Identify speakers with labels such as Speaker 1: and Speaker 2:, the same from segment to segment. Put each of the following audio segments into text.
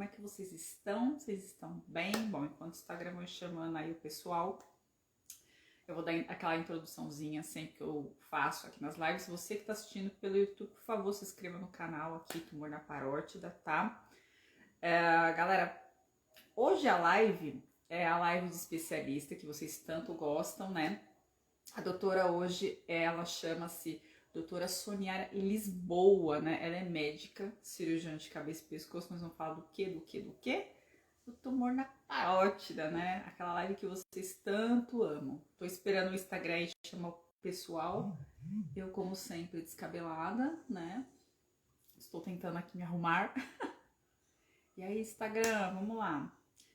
Speaker 1: é que vocês estão? Vocês estão bem? Bom, enquanto o Instagram vai chamando aí o pessoal, eu vou dar aquela introduçãozinha sempre que eu faço aqui nas lives. Você que está assistindo pelo YouTube, por favor, se inscreva no canal aqui, Tumor na Parótida, tá? Galera, hoje a live é a live de especialista que vocês tanto gostam, né? A doutora hoje, ela chama-se doutora Soniara Lisboa, né? Ela é médica, cirurgiã de cabeça e pescoço, mas vamos falar do quê? Do tumor na parótida, né? Aquela live que vocês tanto amam. Tô esperando o Instagram aí chamar o pessoal. Eu, como sempre, descabelada, né? Estou tentando aqui me arrumar. E aí, Instagram, vamos lá.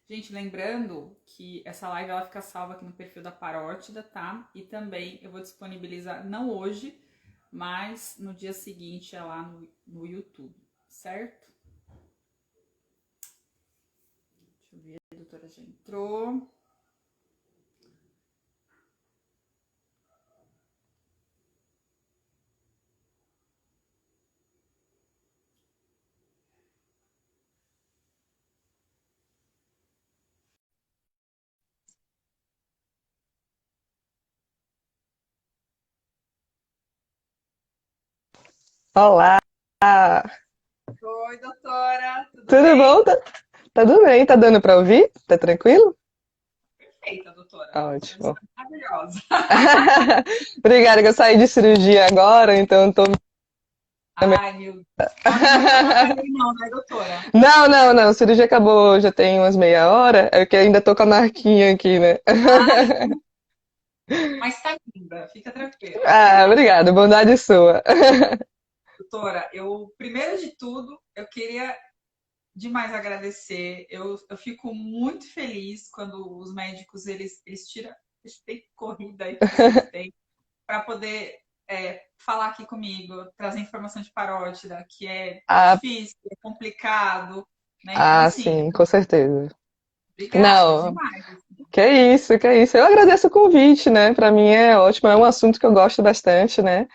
Speaker 1: Gente, lembrando que essa live ela fica salva aqui no perfil da Parótida, tá? E também eu vou disponibilizar, não hoje, mas no dia seguinte é lá no YouTube, certo? Deixa eu ver, a doutora já entrou.
Speaker 2: Olá,
Speaker 1: Oi, doutora, tudo
Speaker 2: tudo
Speaker 1: bem?
Speaker 2: bom? Tá tudo bem? Tá dando pra ouvir? Tá tranquilo?
Speaker 1: Perfeita, doutora. A senhora
Speaker 2: Ótimo.
Speaker 1: está maravilhosa.
Speaker 2: Obrigada, que eu saí de cirurgia agora, então tô.
Speaker 1: Ai, meu Deus. Tá com muito trabalho aí não, né, doutora?
Speaker 2: Não, a cirurgia acabou já tem umas meia hora, é que ainda tô com a marquinha aqui, né?
Speaker 1: Ai, mas tá linda, fica tranquila.
Speaker 2: Ah, obrigada, bondade sua.
Speaker 1: Doutora, primeiro de tudo, eu queria demais agradecer. Eu fico muito feliz quando os médicos eles tiram esse tempo corrida aí que vocês têm para poder falar aqui comigo, trazer informação de parótida, que é
Speaker 2: Ah,
Speaker 1: difícil, é complicado, né? Então, assim,
Speaker 2: sim, com certeza.
Speaker 1: obrigada
Speaker 2: Não,
Speaker 1: demais.
Speaker 2: que isso, que isso. Eu agradeço o convite, né? Para mim é ótimo, é um assunto que eu gosto bastante, né?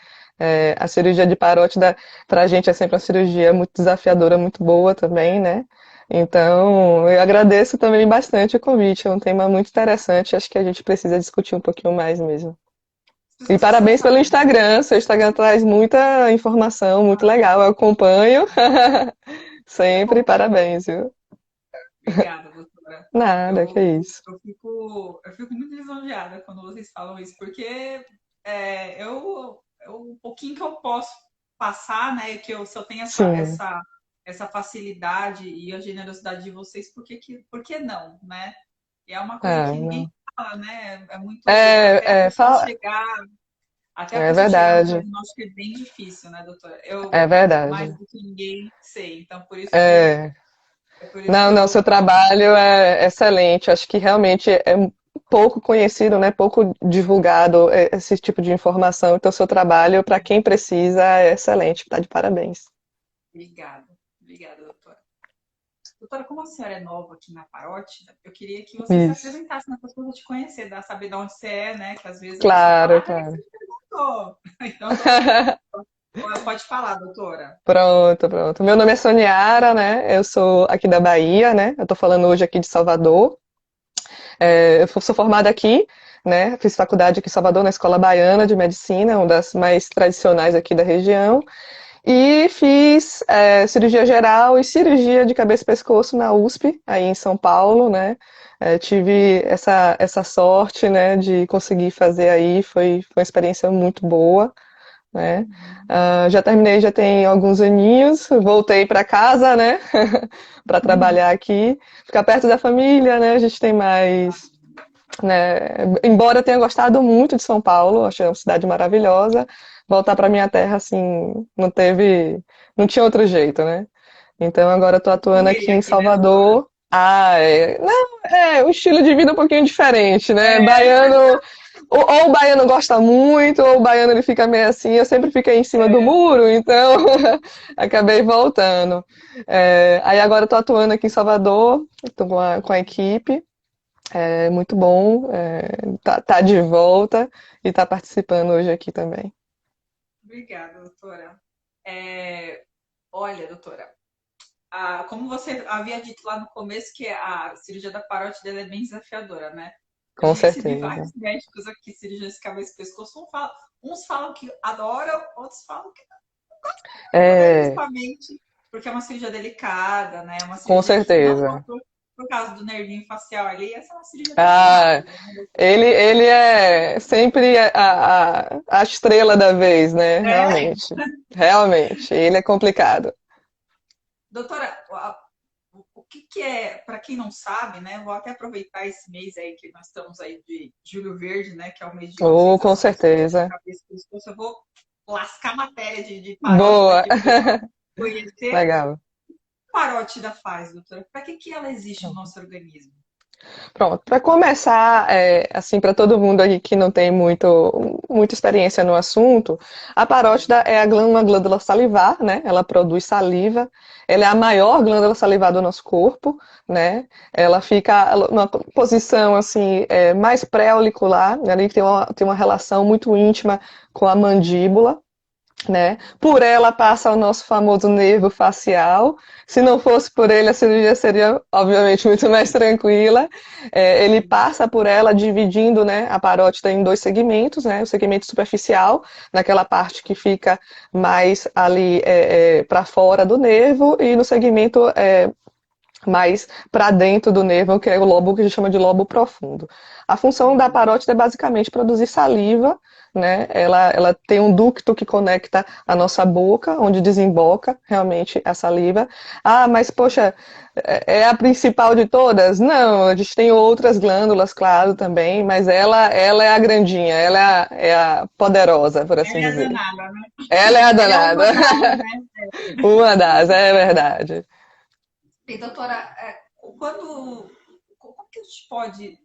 Speaker 2: A cirurgia de parótida, para a gente, é sempre uma cirurgia muito desafiadora, muito boa também, né? Então, eu agradeço também bastante o convite, é um tema muito interessante, acho que a gente precisa discutir um pouquinho mais mesmo.
Speaker 1: As
Speaker 2: E
Speaker 1: pessoas precisam
Speaker 2: parabéns pelo
Speaker 1: saber.
Speaker 2: Instagram, seu Instagram traz muita informação, muito legal, eu acompanho. Sempre parabéns, viu?
Speaker 1: Obrigada, doutora.
Speaker 2: Nada, que
Speaker 1: Eu,
Speaker 2: isso.
Speaker 1: eu fico muito lisonjeada quando vocês falam isso, porque o pouquinho que eu posso passar, né, se eu tenho
Speaker 2: Sim,
Speaker 1: essa facilidade e a generosidade de vocês, por que não, né? E é uma coisa que ninguém
Speaker 2: não.
Speaker 1: fala, né? É muito,
Speaker 2: Fala,
Speaker 1: até a
Speaker 2: é
Speaker 1: pessoa chegar no
Speaker 2: verdade,
Speaker 1: diagnóstico é bem difícil, né, doutora?
Speaker 2: é
Speaker 1: Mais
Speaker 2: verdade.
Speaker 1: do que ninguém sei, então
Speaker 2: É,
Speaker 1: é por isso que
Speaker 2: não, seu
Speaker 1: eu
Speaker 2: trabalho é excelente. Acho que realmente é pouco conhecido, né? Pouco divulgado esse tipo de informação. Então, seu trabalho, para quem precisa, é excelente. Tá de parabéns.
Speaker 1: obrigada, obrigada, doutora. Doutora, como a senhora é nova aqui na parótida, eu queria que você se
Speaker 2: Isso.
Speaker 1: apresentasse para as pessoas te conhecer, saber de onde você é, né? Que às vezes a pessoa fala,
Speaker 2: Claro,
Speaker 1: ah, por que você
Speaker 2: claro.
Speaker 1: me perguntou? Pode falar, doutora.
Speaker 2: Pronto, pronto. Meu nome é Soniara, né? Eu sou aqui da Bahia, né? Eu tô falando hoje aqui de Salvador. Eu sou formada aqui, né? Fiz faculdade aqui em Salvador, na Escola Baiana de Medicina, uma das mais tradicionais aqui da região. E fiz cirurgia geral e cirurgia de cabeça e pescoço na USP, aí em São Paulo, né? Tive essa sorte, né, de conseguir fazer aí, foi uma experiência muito boa, né? Já terminei, já tem alguns aninhos, voltei para casa, né, para trabalhar aqui, ficar perto da família, né? A gente tem mais, né? Embora eu tenha gostado muito de São Paulo, achei uma cidade maravilhosa, voltar para minha terra assim, não tinha outro jeito, né? Então agora estou atuando aqui
Speaker 1: Correria
Speaker 2: em
Speaker 1: aqui, né, doutora?
Speaker 2: Salvador. Não, um estilo de vida um pouquinho diferente, né?
Speaker 1: É,
Speaker 2: Baiano, ou o baiano gosta muito, ou o baiano ele fica meio assim. Eu sempre fiquei em cima do muro, então acabei voltando. Aí agora estou atuando aqui em Salvador, estou com a equipe. É muito bom, tá de volta e tá participando hoje aqui também.
Speaker 1: obrigada, doutora. É, olha, doutora, como você havia dito lá no começo, que a cirurgia da parótida ela é bem desafiadora, né? Eu
Speaker 2: Com
Speaker 1: já recebi
Speaker 2: certeza.
Speaker 1: vários médicos aqui, cirurgiões de cabeça e pescoço. Uns falam que adoram, outros falam que
Speaker 2: É,
Speaker 1: justamente porque é uma cirurgia delicada, né? É uma
Speaker 2: com
Speaker 1: cirurgia que, não só
Speaker 2: certeza.
Speaker 1: por causa do nervinho facial ali, essa é uma cirurgia para ser
Speaker 2: Ah,
Speaker 1: rápida, né, doutora?
Speaker 2: ele é sempre a estrela da vez, né?
Speaker 1: É,
Speaker 2: Realmente. Realmente. Ele é complicado.
Speaker 1: doutora, o que que é, para quem não sabe, né? Vou até aproveitar esse mês aí que nós estamos aí de Julho Verde, né? Que é o mês de
Speaker 2: Oh, com
Speaker 1: conscientização de cirurgia de
Speaker 2: certeza.
Speaker 1: cabeça e pescoço. Eu vou lascar matéria de parótida
Speaker 2: Boa.
Speaker 1: aqui para o pessoal conhecer.
Speaker 2: Legal.
Speaker 1: Parótida faz, doutora? Para que ela existe no nosso organismo?
Speaker 2: Pronto, para começar, assim, para todo mundo aqui que não tem muita experiência no assunto, a parótida é uma glândula salivar, né? Ela produz saliva, ela é a maior glândula salivar do nosso corpo, né? Ela fica numa posição, assim, mais pré-auricular, né? Ali tem uma relação muito íntima com a mandíbula, né? Por ela passa o nosso famoso nervo facial. Se não fosse por ele, a cirurgia seria, obviamente, muito mais tranquila. Ele passa por ela dividindo, né, a parótida em dois segmentos, né? O segmento superficial, naquela parte que fica mais ali para fora do nervo, e no segmento mais para dentro do nervo, que é o lobo que a gente chama de lobo profundo. A função da parótida é basicamente produzir saliva, né? Ela tem um ducto que conecta a nossa boca, onde desemboca realmente a saliva. Ah, mas poxa, é a principal de todas? Não, a gente tem outras glândulas, claro, também, mas ela é a grandinha, ela é a poderosa, por assim
Speaker 1: Ela é a
Speaker 2: dizer.
Speaker 1: danada, né?
Speaker 2: Ela é a
Speaker 1: Ela é
Speaker 2: danada.
Speaker 1: uma das, né?
Speaker 2: Uma das, é verdade.
Speaker 1: E, doutora, como que a gente pode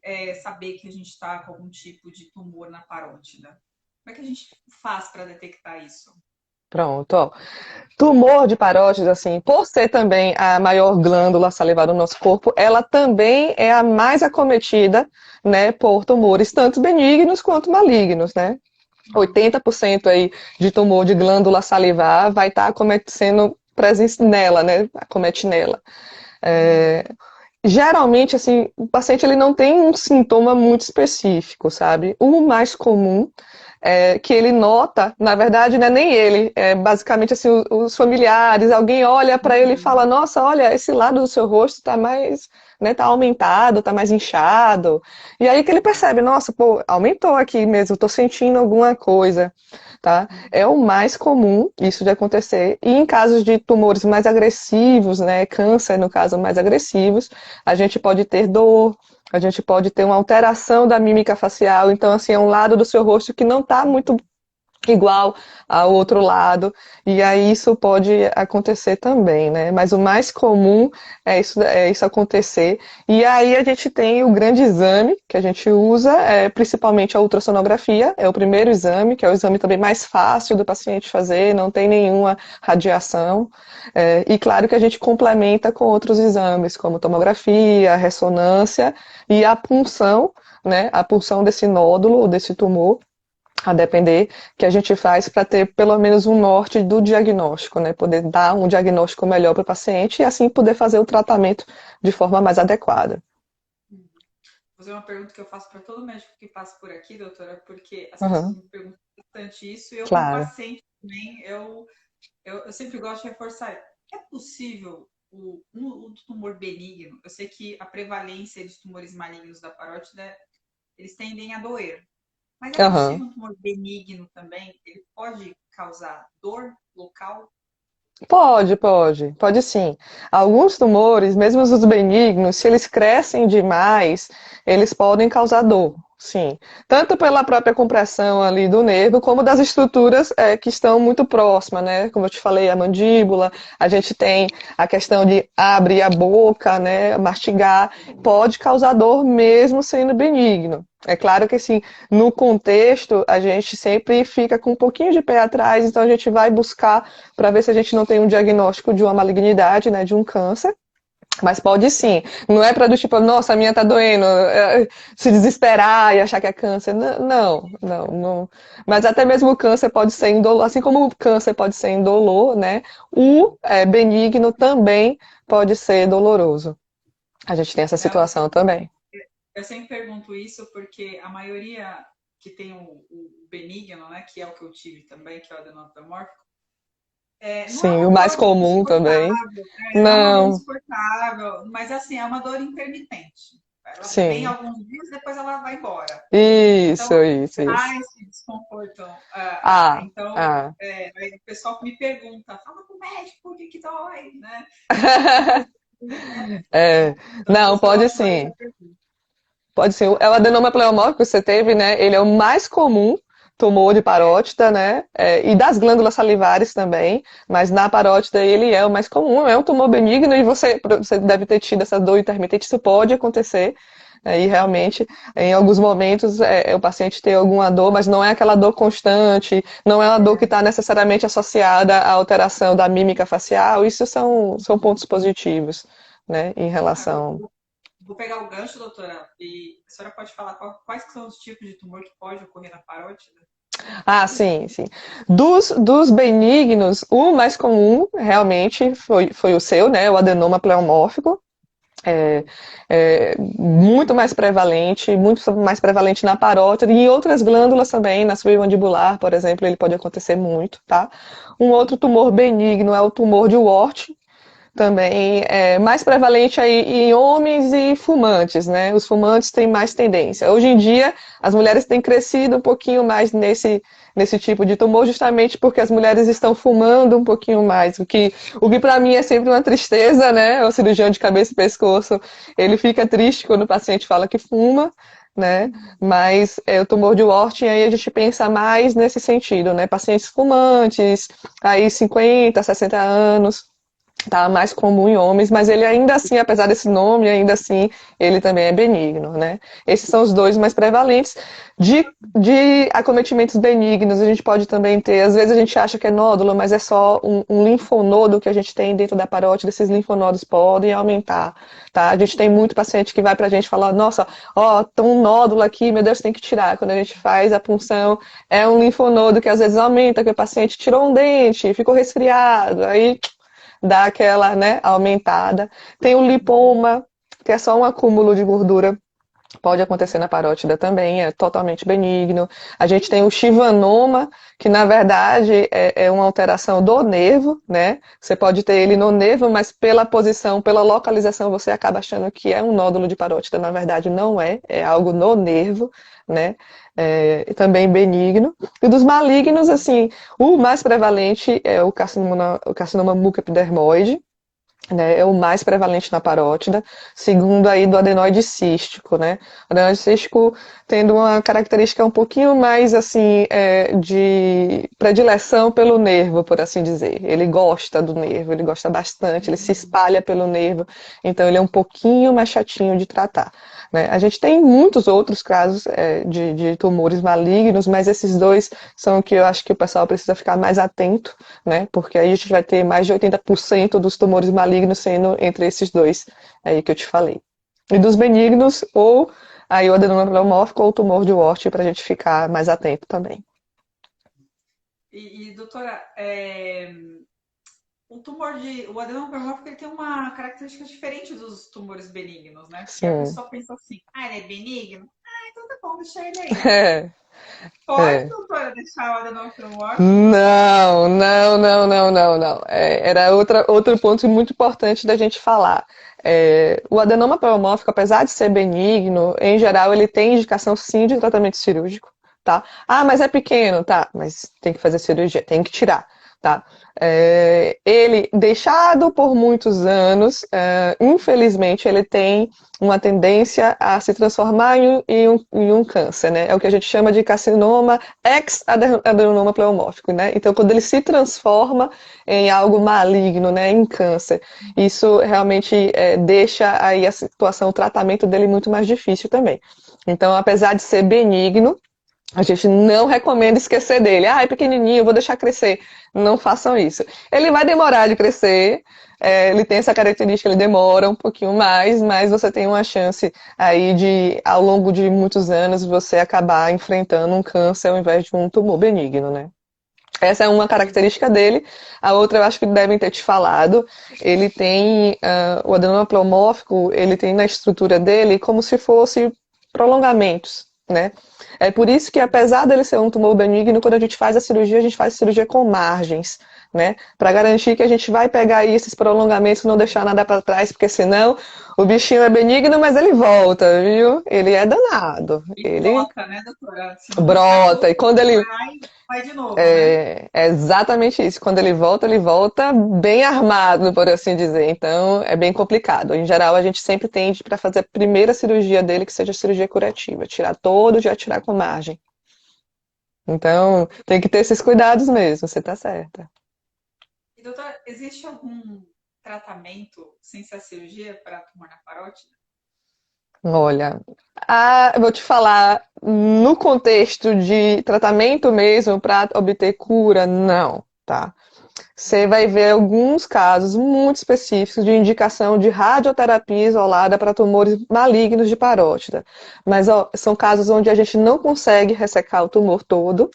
Speaker 1: saber que a gente está com algum tipo de tumor na parótida? Como é que a gente faz para detectar isso?
Speaker 2: Pronto, ó. Tumor de parótide, assim, por ser também a maior glândula salivar do nosso corpo, ela também é a mais acometida, né, por tumores tanto benignos quanto malignos, né? 80% aí de tumor de glândula salivar vai estar acometendo presença nela, né? Acomete nela. É, geralmente, assim, o paciente ele não tem um sintoma muito específico, sabe? O mais comum que ele nota, na verdade, não é nem ele, é basicamente assim, os familiares, alguém olha para ele e fala, nossa, olha, esse lado do seu rosto está mais, né, tá aumentado, tá mais inchado. E aí que ele percebe, nossa, pô, aumentou aqui mesmo, estou sentindo alguma coisa, tá? É o mais comum isso de acontecer. E em casos de tumores mais agressivos, né, câncer, no caso, mais agressivos, a gente pode ter dor, a gente pode ter uma alteração da mímica facial, então, assim, é um lado do seu rosto que não está muito igual ao outro lado, e aí isso pode acontecer também, né? Mas o mais comum é isso acontecer. E aí a gente tem o grande exame que a gente usa, principalmente a ultrassonografia, é o primeiro exame, que é o exame também mais fácil do paciente fazer, não tem nenhuma radiação. E claro que a gente complementa com outros exames, como tomografia, ressonância e a punção, né? A punção desse nódulo ou desse tumor, a depender, que a gente faz para ter pelo menos um norte do diagnóstico, né? Poder dar um diagnóstico melhor para o paciente e assim poder fazer o tratamento de forma mais adequada.
Speaker 1: Vou fazer uma pergunta que eu faço para todo médico que passa por aqui, doutora, porque as pessoas
Speaker 2: Uhum,
Speaker 1: me perguntam bastante isso, e eu, como
Speaker 2: claro.
Speaker 1: paciente também, eu sempre gosto de reforçar. É possível o tumor benigno? Eu sei que a prevalência dos tumores malignos da parótida, eles tendem a doer. Mas é
Speaker 2: Uhum.
Speaker 1: possível um tumor benigno também? Ele pode causar dor local?
Speaker 2: Pode sim. Alguns tumores, mesmo os benignos, se eles crescem demais, eles podem causar dor, sim. Tanto pela própria compressão ali do nervo, como das estruturas que estão muito próximas, né? Como eu te falei, a mandíbula, a gente tem a questão de abrir a boca, né? Mastigar, pode causar dor mesmo sendo benigno. É claro que, assim, no contexto, a gente sempre fica com um pouquinho de pé atrás, então a gente vai buscar para ver se a gente não tem um diagnóstico de uma malignidade, né, de um câncer. Mas pode sim. Não é para do tipo, nossa, a minha tá doendo, se desesperar e achar que é câncer. Não, não, não. Mas até mesmo o câncer pode ser indolor, assim como o câncer pode ser indolor, né? O benigno também pode ser doloroso. A gente tem essa
Speaker 1: Não,
Speaker 2: situação também.
Speaker 1: eu sempre pergunto isso porque a maioria que tem o benigno, né, que é o que eu tive também, que é o adenoma promórfico, não é
Speaker 2: Sim, o
Speaker 1: uma
Speaker 2: mais
Speaker 1: dor
Speaker 2: comum também.
Speaker 1: insuportável, não é uma dor
Speaker 2: Não,
Speaker 1: insuportável, mas assim, é uma dor intermitente. Ela vem
Speaker 2: sim.
Speaker 1: alguns dias, depois ela vai embora. Então,
Speaker 2: Isso,
Speaker 1: há
Speaker 2: isso.
Speaker 1: esse desconforto.
Speaker 2: Ah,
Speaker 1: Então,
Speaker 2: ah.
Speaker 1: aí o pessoal me pergunta, fala com o médico, por que que dói, né? Então,
Speaker 2: É,
Speaker 1: então por
Speaker 2: não,
Speaker 1: isso que eu
Speaker 2: pode
Speaker 1: gosto de fazer essa
Speaker 2: sim.
Speaker 1: pergunta.
Speaker 2: Pode sim. É o adenoma pleomórfico que você teve, né? Ele é o mais comum tumor de parótida, né? E das glândulas salivares também, mas na parótida ele é o mais comum, é um tumor benigno e você deve ter tido essa dor intermitente, isso pode acontecer. E realmente, em alguns momentos, o paciente tem alguma dor, mas não é aquela dor constante, não é uma dor que está necessariamente associada à alteração da mímica facial. Isso são pontos positivos, né, em
Speaker 1: Ah, eu
Speaker 2: relação.
Speaker 1: vou pegar o gancho, doutora, e a senhora pode falar quais que são os tipos de tumor que pode ocorrer na parótida?
Speaker 2: Ah, sim, sim. Dos benignos, o mais comum realmente foi o seu, né? O adenoma pleomórfico. É, muito mais prevalente na parótida e em outras glândulas também, na submandibular, por exemplo, ele pode acontecer muito, tá? Um outro tumor benigno é o tumor de Wart, também é mais prevalente aí em homens e fumantes, né? Os fumantes têm mais tendência. Hoje em dia, as mulheres têm crescido um pouquinho mais nesse tipo de tumor, justamente porque as mulheres estão fumando um pouquinho mais, o que para mim é sempre uma tristeza, né? O cirurgião de cabeça e pescoço, ele fica triste quando o paciente fala que fuma, né? Mas o tumor de Wharton, aí a gente pensa mais nesse sentido, né? Pacientes fumantes, aí 50, 60 anos, tá mais comum em homens, mas ele ainda assim, apesar desse nome, ainda assim, ele também é benigno, né? Esses são os dois mais prevalentes. De acometimentos benignos, a gente pode também ter, às vezes a gente acha que é nódulo, mas é só um linfonodo que a gente tem dentro da parótida, esses linfonodos podem aumentar, tá? A gente tem muito paciente que vai pra gente falar, nossa, ó, tem um nódulo aqui, meu Deus, tem que tirar. Quando a gente faz a punção, é um linfonodo que às vezes aumenta, que o paciente tirou um dente, ficou resfriado, aí dá aquela, né, aumentada. Tem o lipoma, que é só um acúmulo de gordura. Pode acontecer na parótida também, é totalmente benigno. A gente tem o chivanoma, que na verdade é uma alteração do nervo, né? Você pode ter ele no nervo, mas pela posição, pela localização, você acaba achando que é um nódulo de parótida. Na verdade, não é algo no nervo, né? Também benigno. E dos malignos, assim, o mais prevalente é o carcinoma mucoepidermoide, né, é o mais prevalente na parótida, segundo aí do adenoide cístico, né? O adenoide cístico tendo uma característica um pouquinho mais, assim, de predileção pelo nervo, por assim dizer. Ele gosta do nervo, ele gosta bastante, ele se espalha pelo nervo, então ele é um pouquinho mais chatinho de tratar, né? A gente tem muitos outros casos de tumores malignos, mas esses dois são que eu acho que o pessoal precisa ficar mais atento, né? Porque aí a gente vai ter mais de 80% dos tumores malignos sendo entre esses dois aí que eu te falei. E dos benignos, ou aí o adenoma pleomórfico ou o tumor de Wart, para a gente ficar mais atento também.
Speaker 1: Doutora, o adenoma promórfico ele tem uma característica diferente dos tumores benignos, né? Porque a
Speaker 2: Sim.
Speaker 1: pessoa pensa assim, ele é benigno? Ah, então tá bom, deixa ele aí.
Speaker 2: É,
Speaker 1: Pode,
Speaker 2: é.
Speaker 1: doutora, deixar o adenoma promórfico?
Speaker 2: Não, não, não, não, não, não. Era outro ponto muito importante da gente falar. O adenoma pleomórfico, apesar de ser benigno, em geral ele tem indicação sim de tratamento cirúrgico, tá? Ah, mas é pequeno, tá? Mas tem que fazer cirurgia, tem que tirar, tá? Ele, deixado por muitos anos, infelizmente, ele tem uma tendência a se transformar em um câncer, né? É o que a gente chama de carcinoma ex-adenoma pleomórfico, né? Então, quando ele se transforma em algo maligno, né, em câncer, isso realmente deixa aí a situação, o tratamento dele muito mais difícil também. Então, apesar de ser benigno, a gente não recomenda esquecer dele. Ah, é pequenininho, vou deixar crescer. Não façam isso. Ele vai demorar de crescer, ele tem essa característica, ele demora um pouquinho mais, mas você tem uma chance aí de, ao longo de muitos anos, você acabar enfrentando um câncer ao invés de um tumor benigno, né? Essa é uma característica dele. A outra, eu acho que devem ter te falado. Ele tem, o adenoma pleomórfico, ele tem na estrutura dele como se fosse prolongamentos, né? É por isso que, apesar dele ser um tumor benigno, quando a gente faz cirurgia com margens, né? Para garantir que a gente vai pegar aí esses prolongamentos, não deixar nada para trás, porque senão o bichinho é benigno, mas ele volta, viu? Ele é danado.
Speaker 1: E
Speaker 2: Ele
Speaker 1: brota, né, doutora? Se não deixar
Speaker 2: brota. E
Speaker 1: pouco,
Speaker 2: quando ele
Speaker 1: vai de novo, né?
Speaker 2: é exatamente isso. Quando ele volta bem armado, por assim dizer. Então, é bem complicado. Em geral, a gente sempre tende para fazer a primeira cirurgia dele, que seja cirurgia curativa. Tirar todo, já tirar com margem. Então, tem que ter esses cuidados mesmo, você tá certa.
Speaker 1: E, doutora, existe algum tratamento sem ser a cirurgia para tumor na parótida?
Speaker 2: Olha, eu vou te falar, no contexto de tratamento mesmo para obter cura, não, tá? Você vai ver alguns casos muito específicos de indicação de radioterapia isolada para tumores malignos de parótida. Mas ó, são casos onde a gente não consegue ressecar o tumor todo,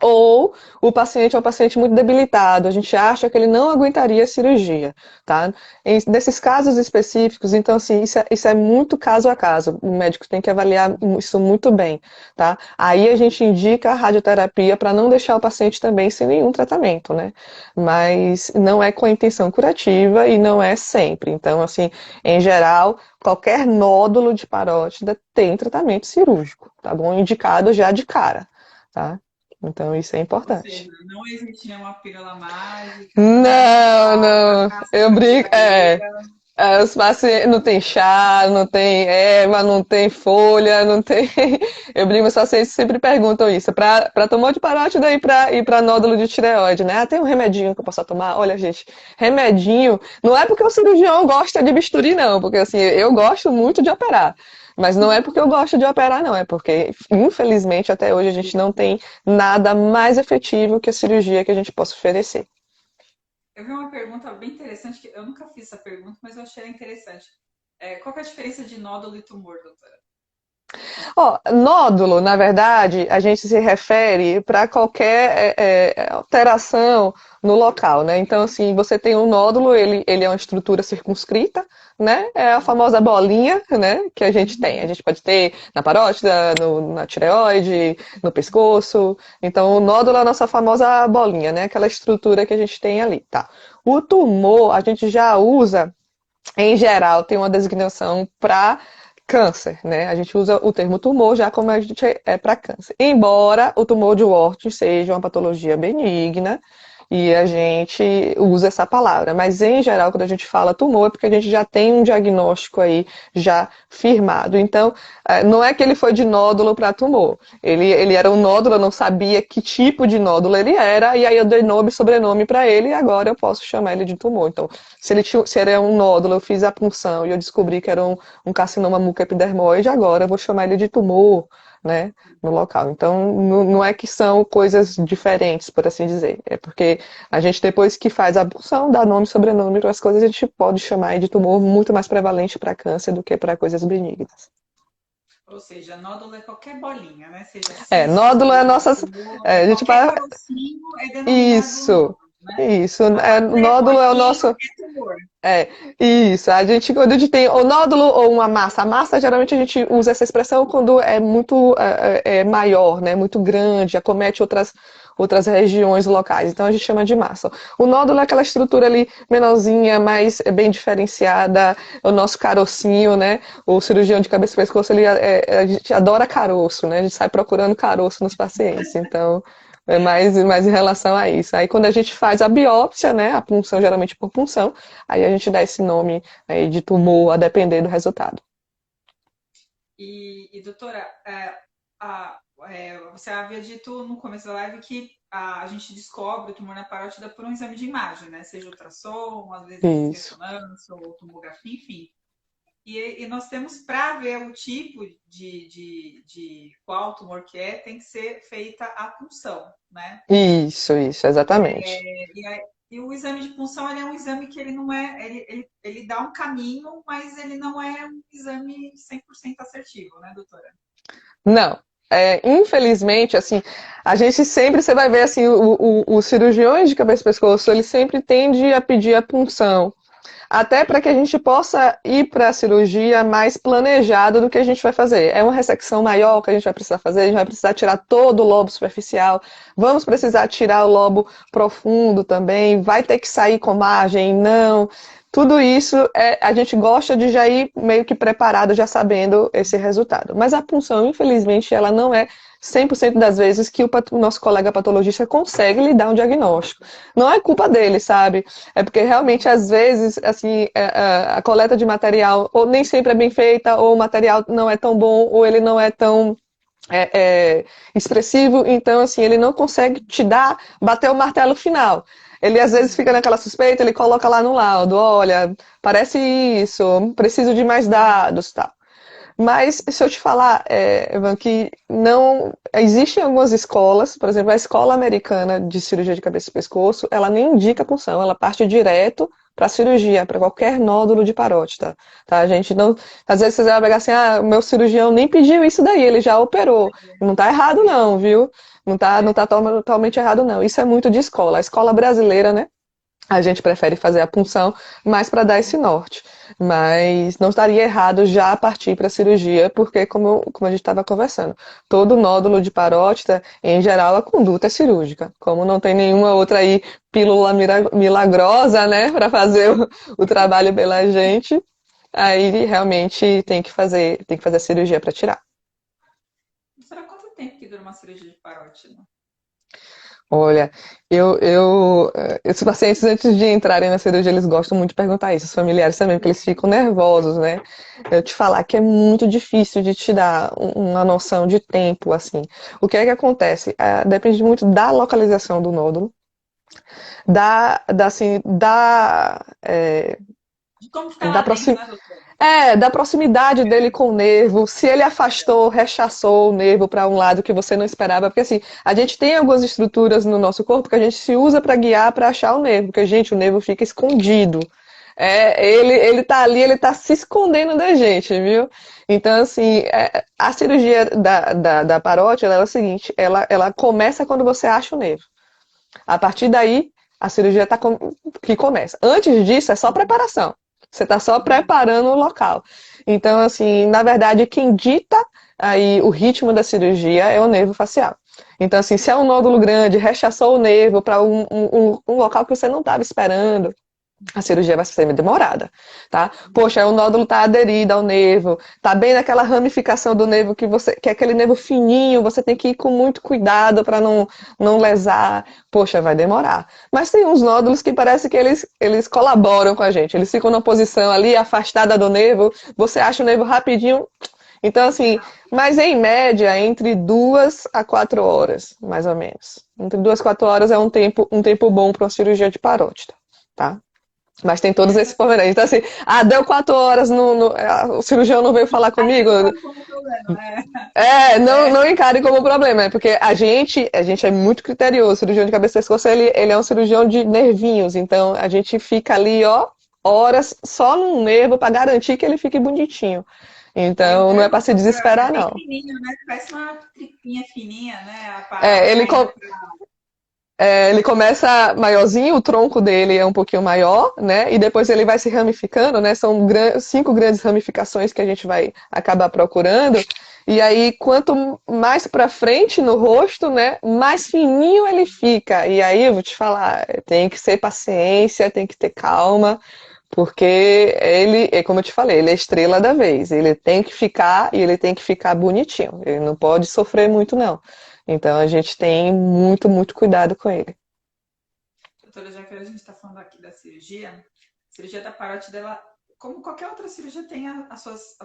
Speaker 2: ou o paciente é um paciente muito debilitado, a gente acha que ele não aguentaria a cirurgia, tá? Nesses casos específicos, então, assim, isso é muito caso a caso, o médico tem que avaliar isso muito bem, tá? Aí a gente indica a radioterapia para não deixar o paciente também sem nenhum tratamento, né? Mas não é com a intenção curativa e não é sempre. Então, assim, em geral, qualquer nódulo de parótida tem tratamento cirúrgico, tá bom? Indicado já de cara, tá? Então, isso é
Speaker 1: Ou seja,
Speaker 2: importante.
Speaker 1: não existe nenhuma pílula mágica, não tem
Speaker 2: Não,
Speaker 1: uma
Speaker 2: não. Eu
Speaker 1: casca de
Speaker 2: brinco.
Speaker 1: banana.
Speaker 2: Os pacientes não tem chá, não tem erva, não tem folha, não tem. Eu brinco, os pacientes sempre perguntam isso. Para tumor de parótida e para nódulo de tireoide, né? Ah, tem um remedinho que eu possa tomar? Olha, gente, remedinho. Não é porque o cirurgião gosta de bisturi, não, porque assim, eu gosto muito de operar. Mas não é porque eu gosto de operar, não. É porque, infelizmente, até hoje a gente não tem nada mais efetivo que a cirurgia que a gente possa oferecer.
Speaker 1: Eu vi uma pergunta bem interessante, que eu nunca fiz essa pergunta, mas eu achei ela interessante. Qual que é a diferença de nódulo e tumor, doutora?
Speaker 2: Ó, nódulo, na verdade, a gente se refere para qualquer alteração no local, né? Então, assim, você tem um nódulo, ele é uma estrutura circunscrita, né? É a famosa bolinha, né? Que a gente tem. A gente pode ter na parótida, na tireoide, no pescoço. Então, o nódulo é a nossa famosa bolinha, né? Aquela estrutura que a gente tem ali, tá? O tumor, a gente já usa em geral, tem uma designação para câncer, né? A gente usa o termo tumor já como a gente é para câncer. Embora o tumor de Warthin seja uma patologia benigna, e a gente usa essa palavra, mas em geral, quando a gente fala tumor, é porque a gente já tem um diagnóstico aí já firmado. Então, não é que ele foi de nódulo para tumor. Ele era um nódulo, eu não sabia que tipo de nódulo ele era, e aí eu dei nome e sobrenome para ele, e agora eu posso chamar ele de tumor. Então, se era um nódulo, eu fiz a punção e eu descobri que era um carcinoma mucoepidermoide, agora eu vou chamar ele de tumor, né, no local. Então, não é que são coisas diferentes, por assim dizer. É porque a gente, depois que faz a punção, dá nome e sobrenome para as coisas, a gente pode chamar de tumor muito mais prevalente para câncer do que para coisas benignas.
Speaker 1: Ou seja, nódulo é qualquer bolinha, né? Seja cisto,
Speaker 2: Nódulo é
Speaker 1: seja
Speaker 2: nossas.
Speaker 1: tumor,
Speaker 2: A gente
Speaker 1: qualquer
Speaker 2: fala.
Speaker 1: carocinho é denominado
Speaker 2: Isso.
Speaker 1: nódulo, né?
Speaker 2: Isso.
Speaker 1: Até
Speaker 2: Nódulo é o
Speaker 1: bolinho
Speaker 2: nosso.
Speaker 1: é tumor.
Speaker 2: É, isso. Quando a gente tem o nódulo ou uma massa, a massa geralmente a gente usa essa expressão quando é muito maior, né? Muito grande, acomete outras regiões locais. Então a gente chama de massa. O nódulo é aquela estrutura ali menorzinha, mais bem diferenciada, o nosso carocinho, né? O cirurgião de cabeça e pescoço, a gente adora caroço, né? A gente sai procurando caroço nos pacientes. Então, é mais em relação a isso. Aí quando a gente faz a biópsia, né, a punção geralmente por punção, aí a gente dá esse nome aí de tumor a depender do resultado.
Speaker 1: Doutora, você havia dito no começo da live que a gente descobre o tumor na parótida por um exame de imagem, né? Seja ultrassom, às vezes
Speaker 2: Isso.
Speaker 1: ressonância ou tomografia, enfim. E nós temos, para ver o tipo de qual tumor que é, tem que ser feita a punção, né?
Speaker 2: Isso, exatamente.
Speaker 1: E o exame de punção, ele é um exame que ele não é, ele dá um caminho, mas ele não é um exame 100% assertivo, né, doutora?
Speaker 2: Não. Infelizmente, assim, a gente sempre, você vai ver, assim, os cirurgiões de cabeça e pescoço, eles sempre tendem a pedir a punção. Até para que a gente possa ir para a cirurgia mais planejado do que a gente vai fazer. É uma ressecção maior que a gente vai precisar fazer, a gente vai precisar tirar todo o lobo superficial, vamos precisar tirar o lobo profundo também, vai ter que sair com margem, não. Tudo isso a gente gosta de já ir meio que preparado, já sabendo esse resultado. Mas a punção, infelizmente, ela não é 100% das vezes que o nosso colega patologista consegue lhe dar um diagnóstico. Não é culpa dele, sabe? É porque realmente, às vezes, assim, a coleta de material ou nem sempre é bem feita, ou o material não é tão bom, ou ele não é tão expressivo, então, assim, ele não consegue te dar, bater o martelo final. Ele, às vezes, fica naquela suspeita, ele coloca lá no laudo, olha, parece isso, preciso de mais dados, tal. Mas, se eu te falar, Evan, que não... Existem algumas escolas, por exemplo, a Escola Americana de Cirurgia de Cabeça e Pescoço, ela nem indica punção, ela parte direto para cirurgia, para qualquer nódulo de parótida, tá? A gente não... Às vezes você vai pegar assim, o meu cirurgião nem pediu isso daí, ele já operou. Não tá errado não, viu? Não tá totalmente errado não. Isso é muito de escola. A escola brasileira, né? A gente prefere fazer a punção mais para dar esse norte. Mas não estaria errado já partir para a cirurgia, porque, como a gente estava conversando, todo nódulo de parótida, em geral, a conduta é cirúrgica. Como não tem nenhuma outra aí pílula milagrosa, né, para fazer o trabalho pela gente, aí realmente tem que fazer a cirurgia para tirar.
Speaker 1: Será quanto tempo que dura uma cirurgia de parótida?
Speaker 2: Olha, esses pacientes, antes de entrarem na cirurgia, eles gostam muito de perguntar isso, os familiares também, porque eles ficam nervosos, né? Eu te falar que é muito difícil de te dar uma noção de tempo, assim. O que é que acontece? Depende muito da localização do nódulo, assim,
Speaker 1: De como que tá
Speaker 2: da
Speaker 1: lá dentro,
Speaker 2: proximidade.
Speaker 1: né, doutora?
Speaker 2: Da proximidade dele com o nervo, se ele afastou, rechaçou o nervo para um lado que você não esperava, porque assim, a gente tem algumas estruturas no nosso corpo que a gente se usa para guiar, para achar o nervo, porque, gente, o nervo fica escondido. Ele tá ali, ele tá se escondendo da gente, viu? Então, assim, a cirurgia da parótida, ela é o seguinte, ela começa quando você acha o nervo. A partir daí, a cirurgia que começa. Antes disso, é só preparação. Você está só preparando o local. Então, assim, na verdade, quem dita aí o ritmo da cirurgia é o nervo facial. Então, assim, se é um nódulo grande, rechaçou o nervo para um local que você não estava esperando, a cirurgia vai ser demorada, tá? Poxa, o nódulo está aderido ao nervo, tá bem naquela ramificação do nervo que é aquele nervo fininho, você tem que ir com muito cuidado para não lesar. Poxa, vai demorar. Mas tem uns nódulos que parece que eles colaboram com a gente, eles ficam numa posição ali afastada do nervo, você acha o nervo rapidinho. Então, assim, mas em média, entre 2 a 4 horas, mais ou menos. Entre 2 a 4 horas é um tempo bom para uma cirurgia de parótida, tá? Mas tem todos esses pormenores. Então, assim, deu 4 horas, o cirurgião não veio falar comigo.
Speaker 1: Como problema, né?
Speaker 2: Não encare como problema, porque a gente é muito criterioso. O cirurgião de cabeça e pescoço, ele é um cirurgião de nervinhos, então a gente fica ali, ó, horas só num nervo para garantir que ele fique bonitinho. Então, não é para se desesperar,
Speaker 1: É bem
Speaker 2: não.
Speaker 1: fininho, né? Parece uma tripinha fininha, né?
Speaker 2: É, ele, ele começa maiorzinho, o tronco dele é um pouquinho maior, né? E depois ele vai se ramificando, né? São 5 grandes ramificações que a gente vai acabar procurando. E aí, quanto mais pra frente no rosto, né? Mais fininho ele fica. E aí, eu vou te falar, tem que ser paciência, tem que ter calma, porque ele, como eu te falei, ele é a estrela da vez. Ele tem que ficar e ele tem que ficar bonitinho. Ele não pode sofrer muito, não. Então a gente tem muito, muito cuidado com ele.
Speaker 1: Doutora, já que a gente está falando aqui da cirurgia, a cirurgia da parótida, ela, como qualquer outra cirurgia, tem as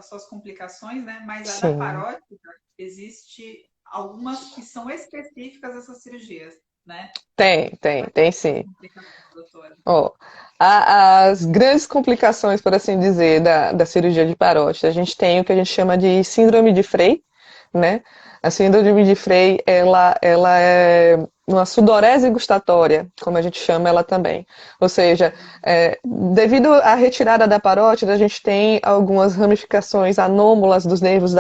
Speaker 1: suas complicações, né? Mas a da
Speaker 2: Sim.
Speaker 1: parótida, existe algumas que são específicas dessas cirurgias, né?
Speaker 2: Tem sim.
Speaker 1: Complicações, doutora.
Speaker 2: Ó, as grandes complicações, por assim dizer, da cirurgia de parótida, a gente tem o que a gente chama de síndrome de Frey, né? A síndrome de Frey, ela é uma sudorese gustatória, como a gente chama ela também. Ou seja, devido à retirada da parótida, a gente tem algumas ramificações anômalas dos nervos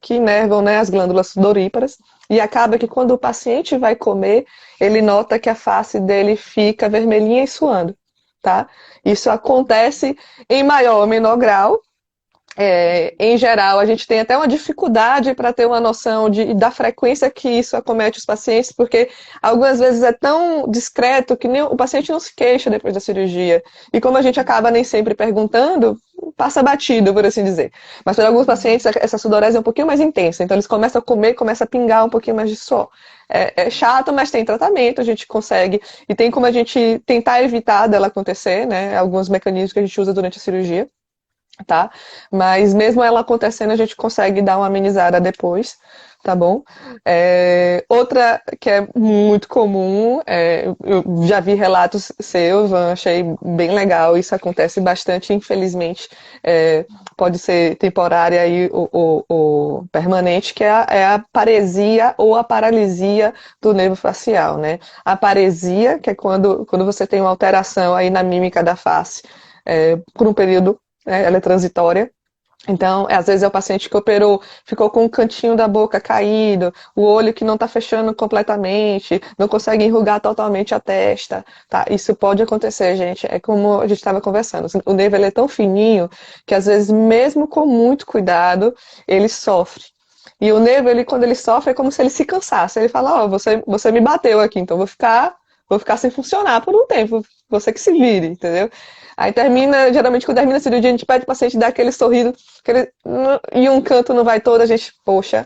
Speaker 2: que inervam, né, as glândulas sudoríparas, e acaba que quando o paciente vai comer, ele nota que a face dele fica vermelhinha e suando, tá? Isso acontece em maior ou menor grau. Em geral, a gente tem até uma dificuldade para ter uma noção da frequência que isso acomete os pacientes, porque algumas vezes é tão discreto que o paciente não se queixa depois da cirurgia. E como a gente acaba nem sempre perguntando, passa batido, por assim dizer. Mas para alguns pacientes, essa sudorese é um pouquinho mais intensa. Então, eles começam a comer, começam a pingar um pouquinho mais de suor. É chato, mas tem tratamento, a gente consegue. E tem como a gente tentar evitar dela acontecer, né? Alguns mecanismos que a gente usa durante a cirurgia. Tá? Mas mesmo ela acontecendo, a gente consegue dar uma amenizada depois, tá bom? Outra que é muito comum, eu já vi relatos seus, achei bem legal, isso acontece bastante, infelizmente, pode ser temporária ou permanente, que é a paresia ou a paralisia do nervo facial, né? A paresia, que é quando você tem uma alteração aí na mímica da face, por um período, ela é transitória. Então, às vezes é o paciente que operou, ficou com um cantinho da boca caído, o olho que não está fechando completamente, não consegue enrugar totalmente a testa, tá? Isso pode acontecer, gente. É como a gente estava conversando. O nervo ele é tão fininho que às vezes, mesmo com muito cuidado, ele sofre. E o nervo, quando ele sofre, é como se ele se cansasse. Ele fala, você me bateu aqui, então vou ficar sem funcionar por um tempo. Você que se vire, entendeu? Aí geralmente quando termina a cirurgia, a gente pede o paciente dar aquele sorriso, e um canto não vai todo, a gente, poxa,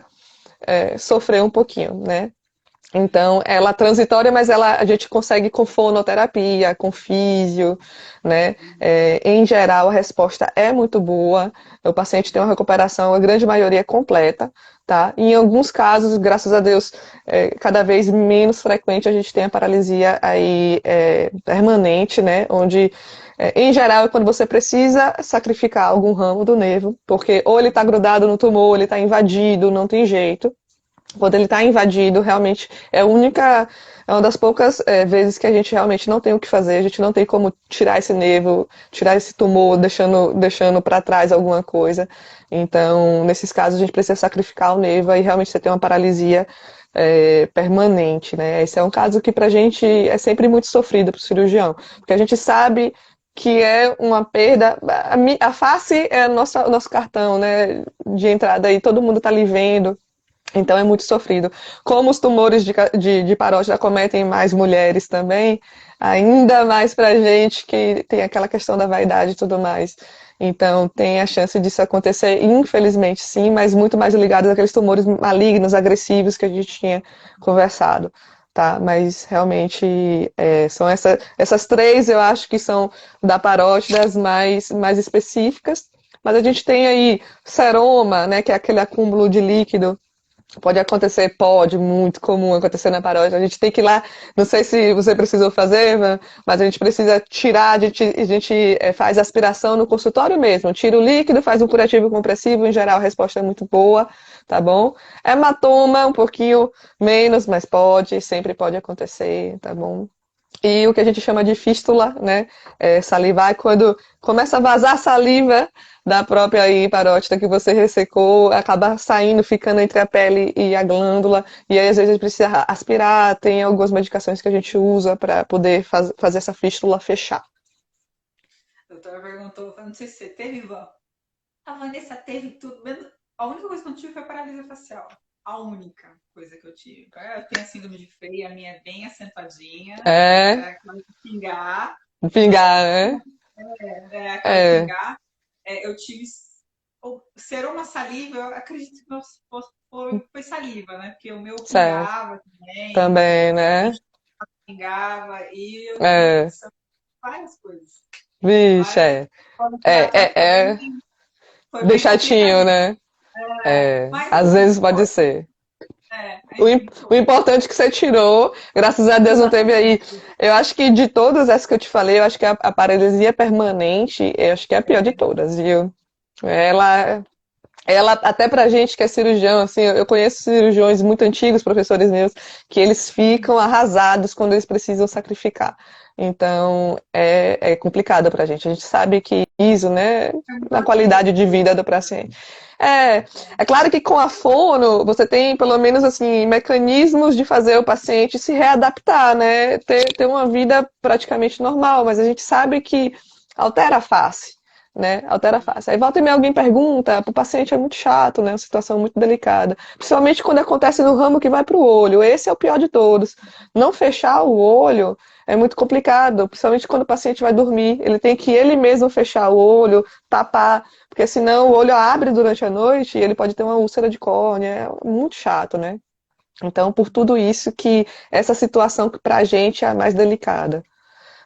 Speaker 2: sofreu um pouquinho, né? Então, ela é transitória, mas a gente consegue com fonoterapia, com físio, né? Em geral, a resposta é muito boa. O paciente tem uma recuperação, a grande maioria é completa, tá? E em alguns casos, graças a Deus, cada vez menos frequente, a gente tem a paralisia aí permanente, né? Onde, em geral, é quando você precisa sacrificar algum ramo do nervo, porque ou ele está grudado no tumor, ou ele está invadido, não tem jeito. Quando ele está invadido, realmente é uma das poucas vezes que a gente realmente não tem o que fazer, a gente não tem como tirar esse nervo, tirar esse tumor, deixando para trás alguma coisa. Então, nesses casos, a gente precisa sacrificar o nervo e realmente você tem uma paralisia permanente, né? Esse é um caso que pra gente é sempre muito sofrido para o cirurgião, porque a gente sabe que é uma perda. A face é o nosso cartão, né, de entrada aí, todo mundo está ali vendo. Então é muito sofrido. Como os tumores de parótida acometem mais mulheres também, ainda mais pra gente que tem aquela questão da vaidade e tudo mais. Então tem a chance disso acontecer, infelizmente sim, mas muito mais ligado àqueles tumores malignos, agressivos que a gente tinha conversado. Tá? Mas realmente são essas três, eu acho que são da parótida as mais específicas. Mas a gente tem aí seroma, né, que é aquele acúmulo de líquido. Pode, muito comum acontecer na parótida. A gente tem que ir lá, não sei se você precisou fazer, mas a gente precisa tirar, a gente faz aspiração no consultório mesmo. Tira o líquido, faz um curativo compressivo, em geral a resposta é muito boa, tá bom? Hematoma, um pouquinho menos, mas sempre pode acontecer, tá bom? E o que a gente chama de fístula, né? Salivar, é quando começa a vazar saliva da própria aí parótida que você ressecou, acaba saindo, ficando entre a pele e a glândula, e aí às vezes a gente precisa aspirar, tem algumas medicações que a gente usa para poder fazer essa fístula fechar.
Speaker 1: A doutora perguntou, não sei se você teve, Ivan. A Vanessa teve tudo, menos... A única coisa que eu não tive foi paralisia facial. A única coisa que eu tive. Eu tenho a síndrome de Frey, a minha é bem acentuadinha. Aquela de pingar.
Speaker 2: Pingar, né?
Speaker 1: Aquela de pingar. Eu tive seroma saliva, eu acredito que foi saliva, né? Porque o meu pingava também.
Speaker 2: Também, né?
Speaker 1: Pingava e eu várias coisas.
Speaker 2: Vixe, bem chatinho, né? Às vezes pode ser. O importante é que você tirou, graças a Deus não teve aí. Eu acho que de todas essas que eu te falei, eu acho que a paralisia permanente, eu acho que é a pior de todas, viu? Ela ela, até pra gente que é cirurgião, assim, eu conheço cirurgiões muito antigos, professores meus, que eles ficam arrasados quando eles precisam sacrificar. Então, é complicado pra gente. A gente sabe que isso, né,
Speaker 1: É muito
Speaker 2: na qualidade de
Speaker 1: tempo.
Speaker 2: vida do paciente. É, é claro que com a fono, você tem pelo menos, assim, mecanismos de fazer o paciente se readaptar, né, ter uma vida praticamente normal, mas a gente sabe que altera a face, né? Altera a face. Aí volta e meia alguém pergunta, para o paciente é muito chato, né? Uma situação muito delicada. Principalmente quando acontece no ramo que vai para o olho. Esse é o pior de todos. Não fechar o olho é muito complicado, principalmente quando o paciente vai dormir. Ele tem que ele mesmo fechar o olho, tapar, porque senão o olho abre durante a noite e ele pode ter uma úlcera de córnea. É muito chato, né? Então, por tudo isso que essa situação que pra gente é a mais delicada.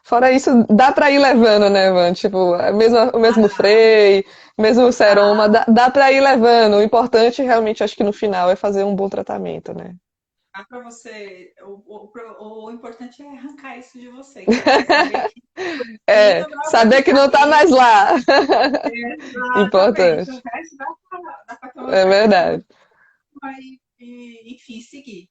Speaker 2: Fora isso, dá pra ir levando, né, Van? Tipo, o mesmo freio, mesmo seroma,
Speaker 1: Tá.
Speaker 2: dá pra ir levando. O importante, realmente, acho que no final é fazer um bom tratamento, né?
Speaker 1: Dá para você. O importante é arrancar isso de você, que é saber que
Speaker 2: É,
Speaker 1: possível não vai
Speaker 2: saber que
Speaker 1: ficar
Speaker 2: não tá mais
Speaker 1: mesmo.
Speaker 2: lá.
Speaker 1: Exatamente. O
Speaker 2: Importante.
Speaker 1: resto dá para ter uma
Speaker 2: É
Speaker 1: tratamento
Speaker 2: verdade.
Speaker 1: e, enfim, seguir.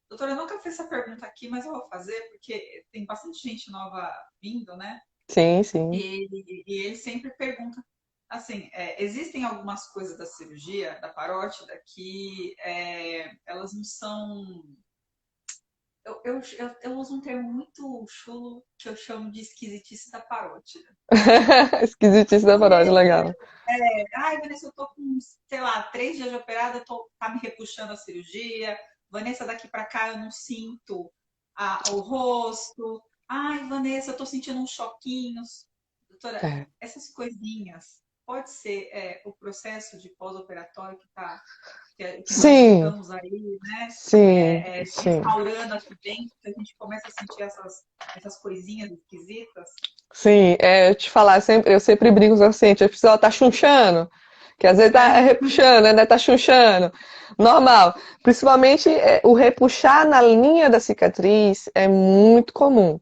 Speaker 1: Doutora, eu nunca fiz essa pergunta aqui, mas eu vou fazer, porque tem bastante gente nova vindo, né?
Speaker 2: Sim, sim.
Speaker 1: E ele sempre pergunta, assim, existem algumas coisas da cirurgia, da parótida, que elas não são. Eu uso um termo muito chulo que eu chamo de esquisitice da parótida.
Speaker 2: Esquisitice da paródia, legal.
Speaker 1: Ai, Vanessa, eu tô com, sei lá, 3 dias de operada, tá me repuxando a cirurgia. Vanessa, daqui pra cá eu não sinto o rosto. Ai, Vanessa, eu tô sentindo uns choquinhos. Doutora,
Speaker 2: É.
Speaker 1: essas coisinhas, pode ser o processo de pós-operatório que nós
Speaker 2: Sim,
Speaker 1: estamos aí, né?
Speaker 2: sim, sim.
Speaker 1: Restaurando aqui dentro, que a gente começa a sentir essas coisinhas esquisitas.
Speaker 2: Sim, eu te falar, eu sempre brinco com os pacientes, a pessoa tá chunchando, que às vezes tá
Speaker 1: É,
Speaker 2: repuxando, né? Tá chunchando. Normal. Principalmente o repuxar na linha da cicatriz é muito comum,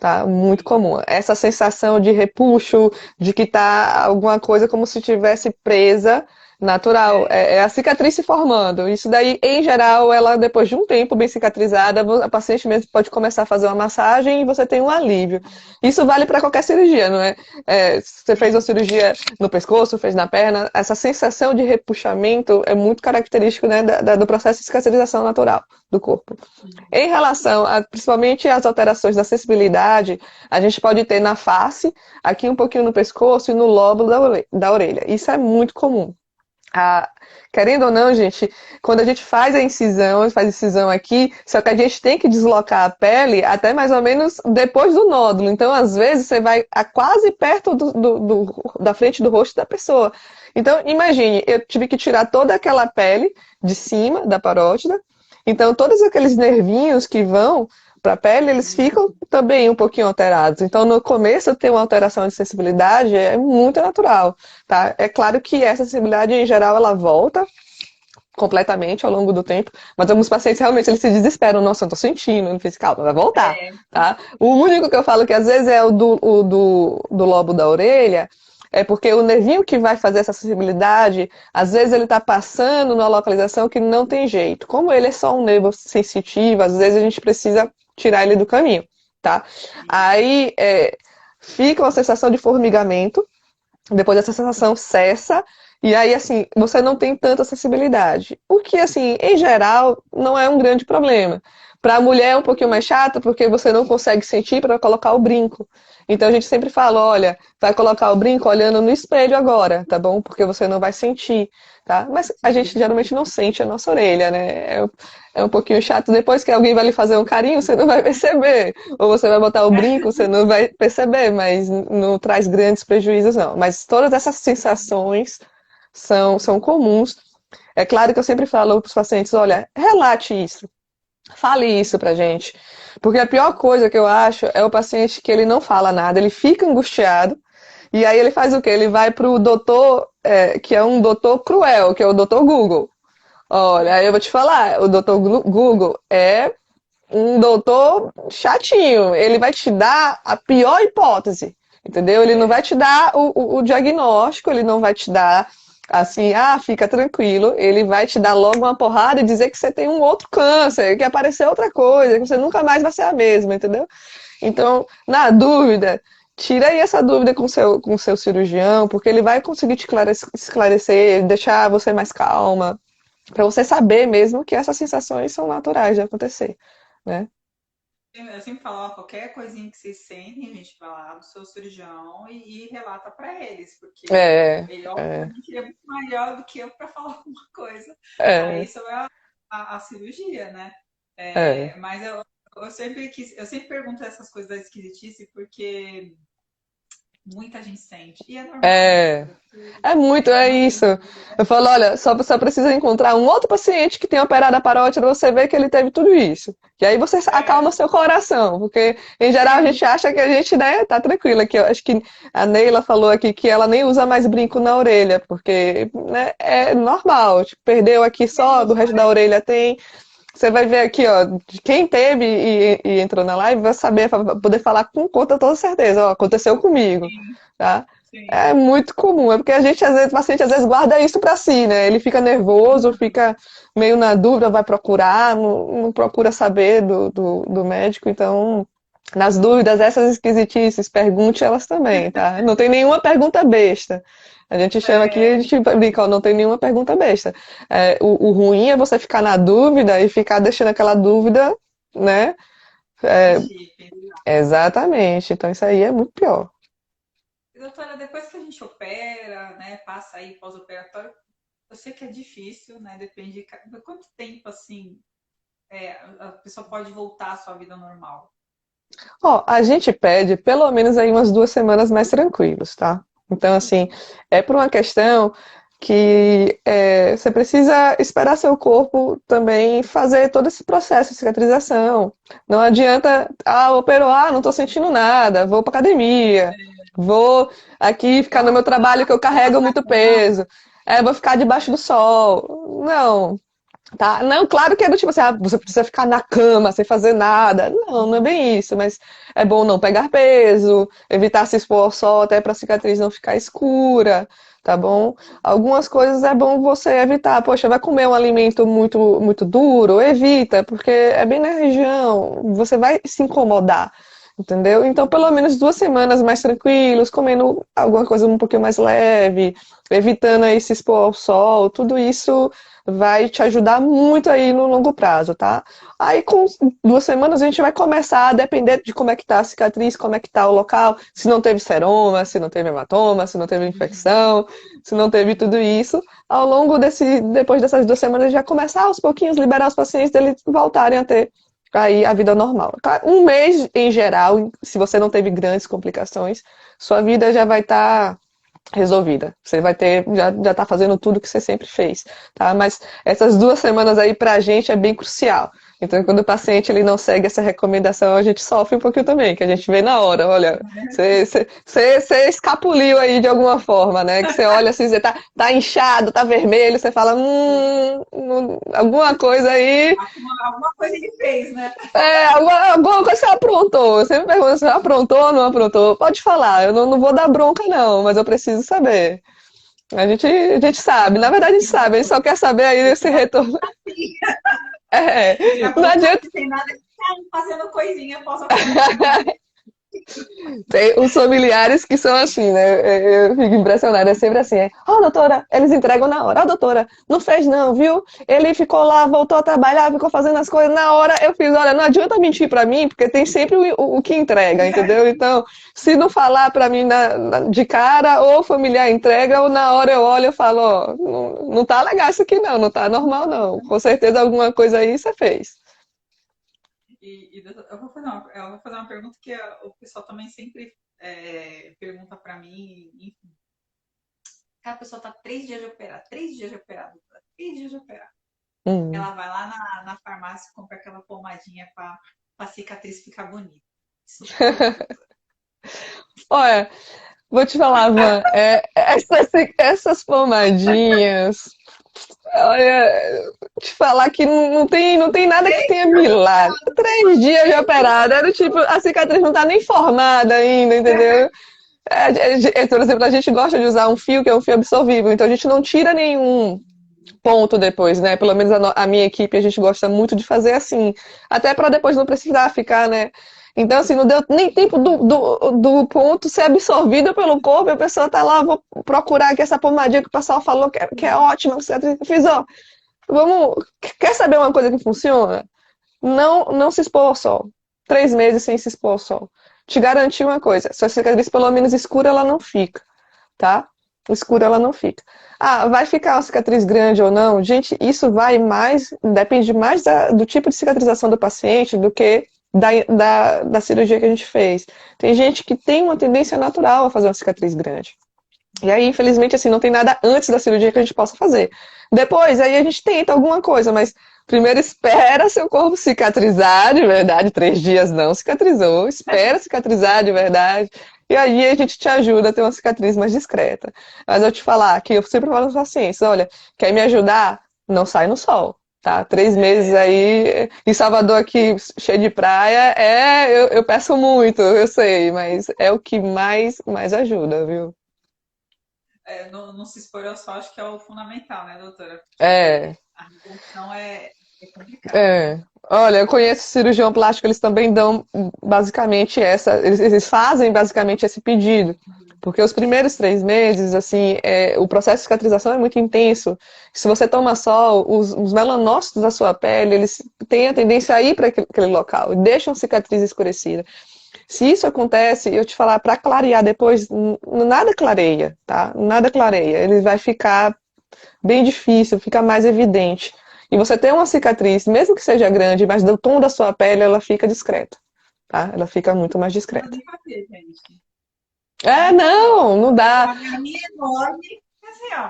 Speaker 2: tá? Muito comum. Essa sensação de repuxo, de que tá alguma coisa como se tivesse presa, natural.
Speaker 1: é,
Speaker 2: É a cicatriz se formando. Isso daí, em geral, ela depois de um tempo bem cicatrizada, a paciente mesmo pode começar a fazer uma massagem e você tem um alívio. Isso vale para qualquer cirurgia, não é? Você fez uma cirurgia no pescoço, fez na perna, essa sensação de repuxamento é muito característico, né, do processo de cicatrização natural do corpo. Em relação principalmente às alterações da sensibilidade, a gente pode ter na face, aqui um pouquinho no pescoço e no lóbulo da orelha. Isso é muito comum. Ah, querendo ou não, gente, quando a gente faz incisão aqui, só que a gente tem que deslocar a pele até mais ou menos depois do nódulo. Então, às vezes, você vai a quase perto da frente do rosto da pessoa. Então, imagine, eu tive que tirar toda aquela pele de cima da parótida. Então, todos aqueles nervinhos que vão para a pele, eles ficam também um pouquinho alterados. Então, no começo, ter uma alteração de sensibilidade é muito natural, tá? É claro que essa sensibilidade, em geral, ela volta completamente ao longo do tempo, mas alguns pacientes realmente eles se desesperam, nossa, eu tô sentindo, ele fez, calma, vai voltar,
Speaker 1: é,
Speaker 2: tá? O único que eu falo que às vezes é o do lobo da orelha, é porque o nervinho que vai fazer essa sensibilidade, às vezes ele tá passando numa localização que não tem jeito. Como ele é só um nervo sensitivo, às vezes a gente precisa tirar ele do caminho, tá? Aí fica uma sensação de formigamento, depois essa sensação cessa, e aí, assim, você não tem tanta sensibilidade. O que, assim, em geral, não é um grande problema. Para a mulher é um pouquinho mais chato, porque você não consegue sentir para colocar o brinco. Então a gente sempre fala, olha, vai colocar o brinco olhando no espelho agora, tá bom? Porque você não vai sentir, tá? Mas a gente geralmente não sente a nossa orelha, né? É um pouquinho chato. Depois que alguém vai lhe fazer um carinho, você não vai perceber. Ou você vai botar o brinco, você não vai perceber, mas não traz grandes prejuízos, não. Mas todas essas sensações são comuns. É claro que eu sempre falo para os pacientes, olha, relate isso. Fale isso pra gente. Porque a pior coisa que eu acho é o paciente que ele não fala nada, ele fica angustiado, e aí ele faz o quê? Ele vai pro doutor, que é um doutor cruel, que é o doutor Google. Olha, aí eu vou te falar, o doutor Google é um doutor chatinho. Ele vai te dar a pior hipótese, entendeu? Ele não vai te dar o diagnóstico, ele não vai te dar Assim, fica tranquilo, ele vai te dar logo uma porrada e dizer que você tem um outro câncer, que apareceu outra coisa, que você nunca mais vai ser a mesma, entendeu? Então, na dúvida, tira aí essa dúvida com seu cirurgião, porque ele vai conseguir te esclarecer, deixar você mais calma, para você saber mesmo que essas sensações são naturais de acontecer, né?
Speaker 1: Eu sempre falo, ó, qualquer coisinha que vocês sentem, a gente vai lá do seu cirurgião e relata para eles, porque
Speaker 2: É,
Speaker 1: ele,
Speaker 2: é,
Speaker 1: obviamente, ele é muito maior do que eu para falar alguma coisa
Speaker 2: é,
Speaker 1: aí sobre a cirurgia, né?
Speaker 2: é.
Speaker 1: Mas eu sempre pergunto essas coisas da esquisitice, porque muita gente sente. E é normal, né,
Speaker 2: É,
Speaker 1: doutora?
Speaker 2: é muito,
Speaker 1: É
Speaker 2: é
Speaker 1: uma
Speaker 2: isso.
Speaker 1: coisa.
Speaker 2: Eu falo, olha, só precisa encontrar um outro paciente que tenha operado a parótida, você vê que ele teve tudo isso. E aí você acalma
Speaker 1: É,
Speaker 2: seu coração, porque em geral a
Speaker 1: sim,
Speaker 2: gente acha que a gente, né, tá tranquila. Que eu acho que a Neila falou aqui que ela nem usa mais brinco na orelha, porque, né, é normal. Tipo, perdeu aqui só, do
Speaker 1: menos,
Speaker 2: resto da
Speaker 1: né?
Speaker 2: orelha tem. Você vai ver aqui, ó, de quem teve e entrou na live, vai saber, vai poder falar com toda certeza, ó, aconteceu comigo,
Speaker 1: Sim,
Speaker 2: tá?
Speaker 1: sim.
Speaker 2: É muito comum, é porque a gente, às vezes, o paciente às vezes guarda isso pra si, né? Ele fica nervoso, fica meio na dúvida, vai procurar, não procura saber do médico, então, nas dúvidas, essas esquisitices, pergunte elas também, tá? Não tem nenhuma pergunta besta. A gente chama aqui, a
Speaker 1: É,
Speaker 2: gente brinca, ó, não tem nenhuma pergunta besta. O ruim é você ficar na dúvida e ficar deixando aquela dúvida, né? É,
Speaker 1: chip.
Speaker 2: exatamente. Então isso aí é muito pior.
Speaker 1: E, doutora, depois que a gente opera, né, passa aí pós-operatório, eu sei que é difícil, né? Depende de quanto tempo assim a pessoa pode voltar à sua vida normal.
Speaker 2: Ó, a gente pede pelo menos aí umas 2 semanas mais tranquilos, tá? Então, assim, é por uma questão que você precisa esperar seu corpo também fazer todo esse processo de cicatrização. Não adianta, operou, não tô sentindo nada, vou pra academia, vou aqui ficar no
Speaker 1: Vamos
Speaker 2: meu trabalho que eu carrego
Speaker 1: passar
Speaker 2: muito
Speaker 1: mal.
Speaker 2: peso, vou ficar debaixo do sol. Não, tá? Não, claro que é do tipo assim, você precisa ficar na cama sem fazer nada. Não, não é bem isso, mas é bom não pegar peso, evitar se expor ao sol até para a cicatriz não ficar escura, tá bom? Algumas coisas é bom você evitar. Poxa, vai comer um alimento muito duro? Evita, porque é bem na região, você vai se incomodar. Entendeu? Então, pelo menos 2 semanas mais tranquilos, comendo alguma coisa um pouquinho mais leve, evitando aí se expor ao sol, tudo isso vai te ajudar muito aí no longo prazo, tá? Aí com 2 semanas a gente vai começar a depender de como é que tá a cicatriz, como é que tá o local, se não teve seroma, se não teve hematoma, se não teve infecção, se não teve tudo isso. Ao longo depois dessas 2 semanas, já começar aos pouquinhos liberar os pacientes deles voltarem a ter aí a vida normal. Tá? Um mês em geral, se você não teve grandes complicações, sua vida já vai estar resolvida. Você vai ter, já tá fazendo tudo que você sempre fez, tá? Mas essas 2 semanas aí pra gente é bem crucial. Então, quando o paciente ele não segue essa recomendação, a gente sofre um pouquinho também, que a gente vê na hora, olha, você escapuliu aí de alguma forma, né? Que você olha assim, você tá inchado, tá vermelho, você fala, alguma coisa aí,
Speaker 1: Alguma coisa ele fez, né?
Speaker 2: alguma coisa você aprontou. Você me pergunta se aprontou ou não aprontou. Pode falar, eu não vou dar bronca, não, mas eu preciso saber. A gente sabe, na verdade a gente sabe, a gente só quer saber aí
Speaker 1: Eu
Speaker 2: esse
Speaker 1: já
Speaker 2: retorno.
Speaker 1: vi,
Speaker 2: É,
Speaker 1: já
Speaker 2: não
Speaker 1: vi
Speaker 2: adianta.
Speaker 1: que tem nada que tá fazendo coisinha pós-operatório.
Speaker 2: Tem os familiares que são assim, né? Eu fico impressionada, é sempre assim. Doutora, eles entregam na hora. Doutora, não fez não, viu? Ele ficou lá, voltou a trabalhar, ficou fazendo as coisas. Na hora eu fiz, olha, não adianta mentir pra mim, porque tem sempre o que entrega, entendeu? Então, se não falar pra mim de cara, ou o familiar entrega, ou na hora eu olho e falo, ó, não tá legal isso aqui não, não tá normal não. Com certeza alguma coisa aí você fez.
Speaker 1: Eu vou fazer uma pergunta que o pessoal também sempre pergunta para mim. Enfim. A pessoa tá 3 dias de operar, 3 dias de operar, 3 dias de operar.
Speaker 2: Hum.
Speaker 1: Ela vai lá na farmácia e compra aquela pomadinha para a cicatriz ficar bonita. Isso pode, doutora?
Speaker 2: Olha, vou te falar, Van, essas pomadinhas, olha, te falar que não tem nada que tenha milagre. 3 dias de operada, era tipo, a cicatriz não tá nem formada ainda, entendeu? Por exemplo, a gente gosta de usar um fio que é um fio absorvível, então a gente não tira nenhum ponto depois, né? Pelo menos a minha equipe, a gente gosta muito de fazer assim, até para depois não precisar ficar, né? Então, assim, não deu nem tempo do ponto ser absorvido pelo corpo, e a pessoa tá lá, vou procurar aqui essa pomadinha que o pessoal falou que é ótima, que eu fiz, ó, vamos, quer saber uma coisa que funciona? Não se expor ao sol. 3 meses sem se expor ao sol. Te garantir uma coisa, se a cicatriz pelo menos escura, ela não fica, tá? Escura ela não fica. Ah, vai ficar uma cicatriz grande ou não? Gente, isso vai mais, depende mais do tipo de cicatrização do paciente do que da cirurgia que a gente fez. Tem gente que tem uma tendência natural a fazer uma cicatriz grande. E aí, infelizmente, assim, não tem nada antes da cirurgia que a gente possa fazer. Depois, aí a gente tenta alguma coisa, mas primeiro espera seu corpo cicatrizar de verdade. 3 dias não cicatrizou, espera cicatrizar de verdade. E aí a gente te ajuda a ter uma cicatriz mais discreta. Mas eu te falar que eu sempre falo aos pacientes, olha, quer me ajudar? Não sai no sol. Tá, 3 meses aí, em Salvador aqui, cheio de praia, eu peço muito, eu sei, mas é o que mais ajuda, viu?
Speaker 1: Não se expor ao sol, acho que é o fundamental, né, doutora?
Speaker 2: É,
Speaker 1: Porque a retenção é complicado, né?
Speaker 2: é. Olha, eu conheço cirurgião plástico, eles também dão basicamente eles fazem basicamente esse pedido. Porque os primeiros 3 meses, assim, o processo de cicatrização é muito intenso. Se você toma sol, os melanócitos da sua pele, eles têm a tendência a ir para aquele local e deixam cicatriz escurecida. Se isso acontece, eu te falar, para clarear depois, nada clareia, tá? Nada clareia. Ele vai ficar bem difícil, fica mais evidente. E você tem uma cicatriz, mesmo que seja grande, mas do tom da sua pele, ela fica discreta, tá? Ela fica muito mais
Speaker 1: Não dá
Speaker 2: discreta.
Speaker 1: nem pra ver, gente. Não dá
Speaker 2: É,
Speaker 1: nem pra ver, ó.
Speaker 2: não, não dá.
Speaker 1: A minha é enorme, assim, ó.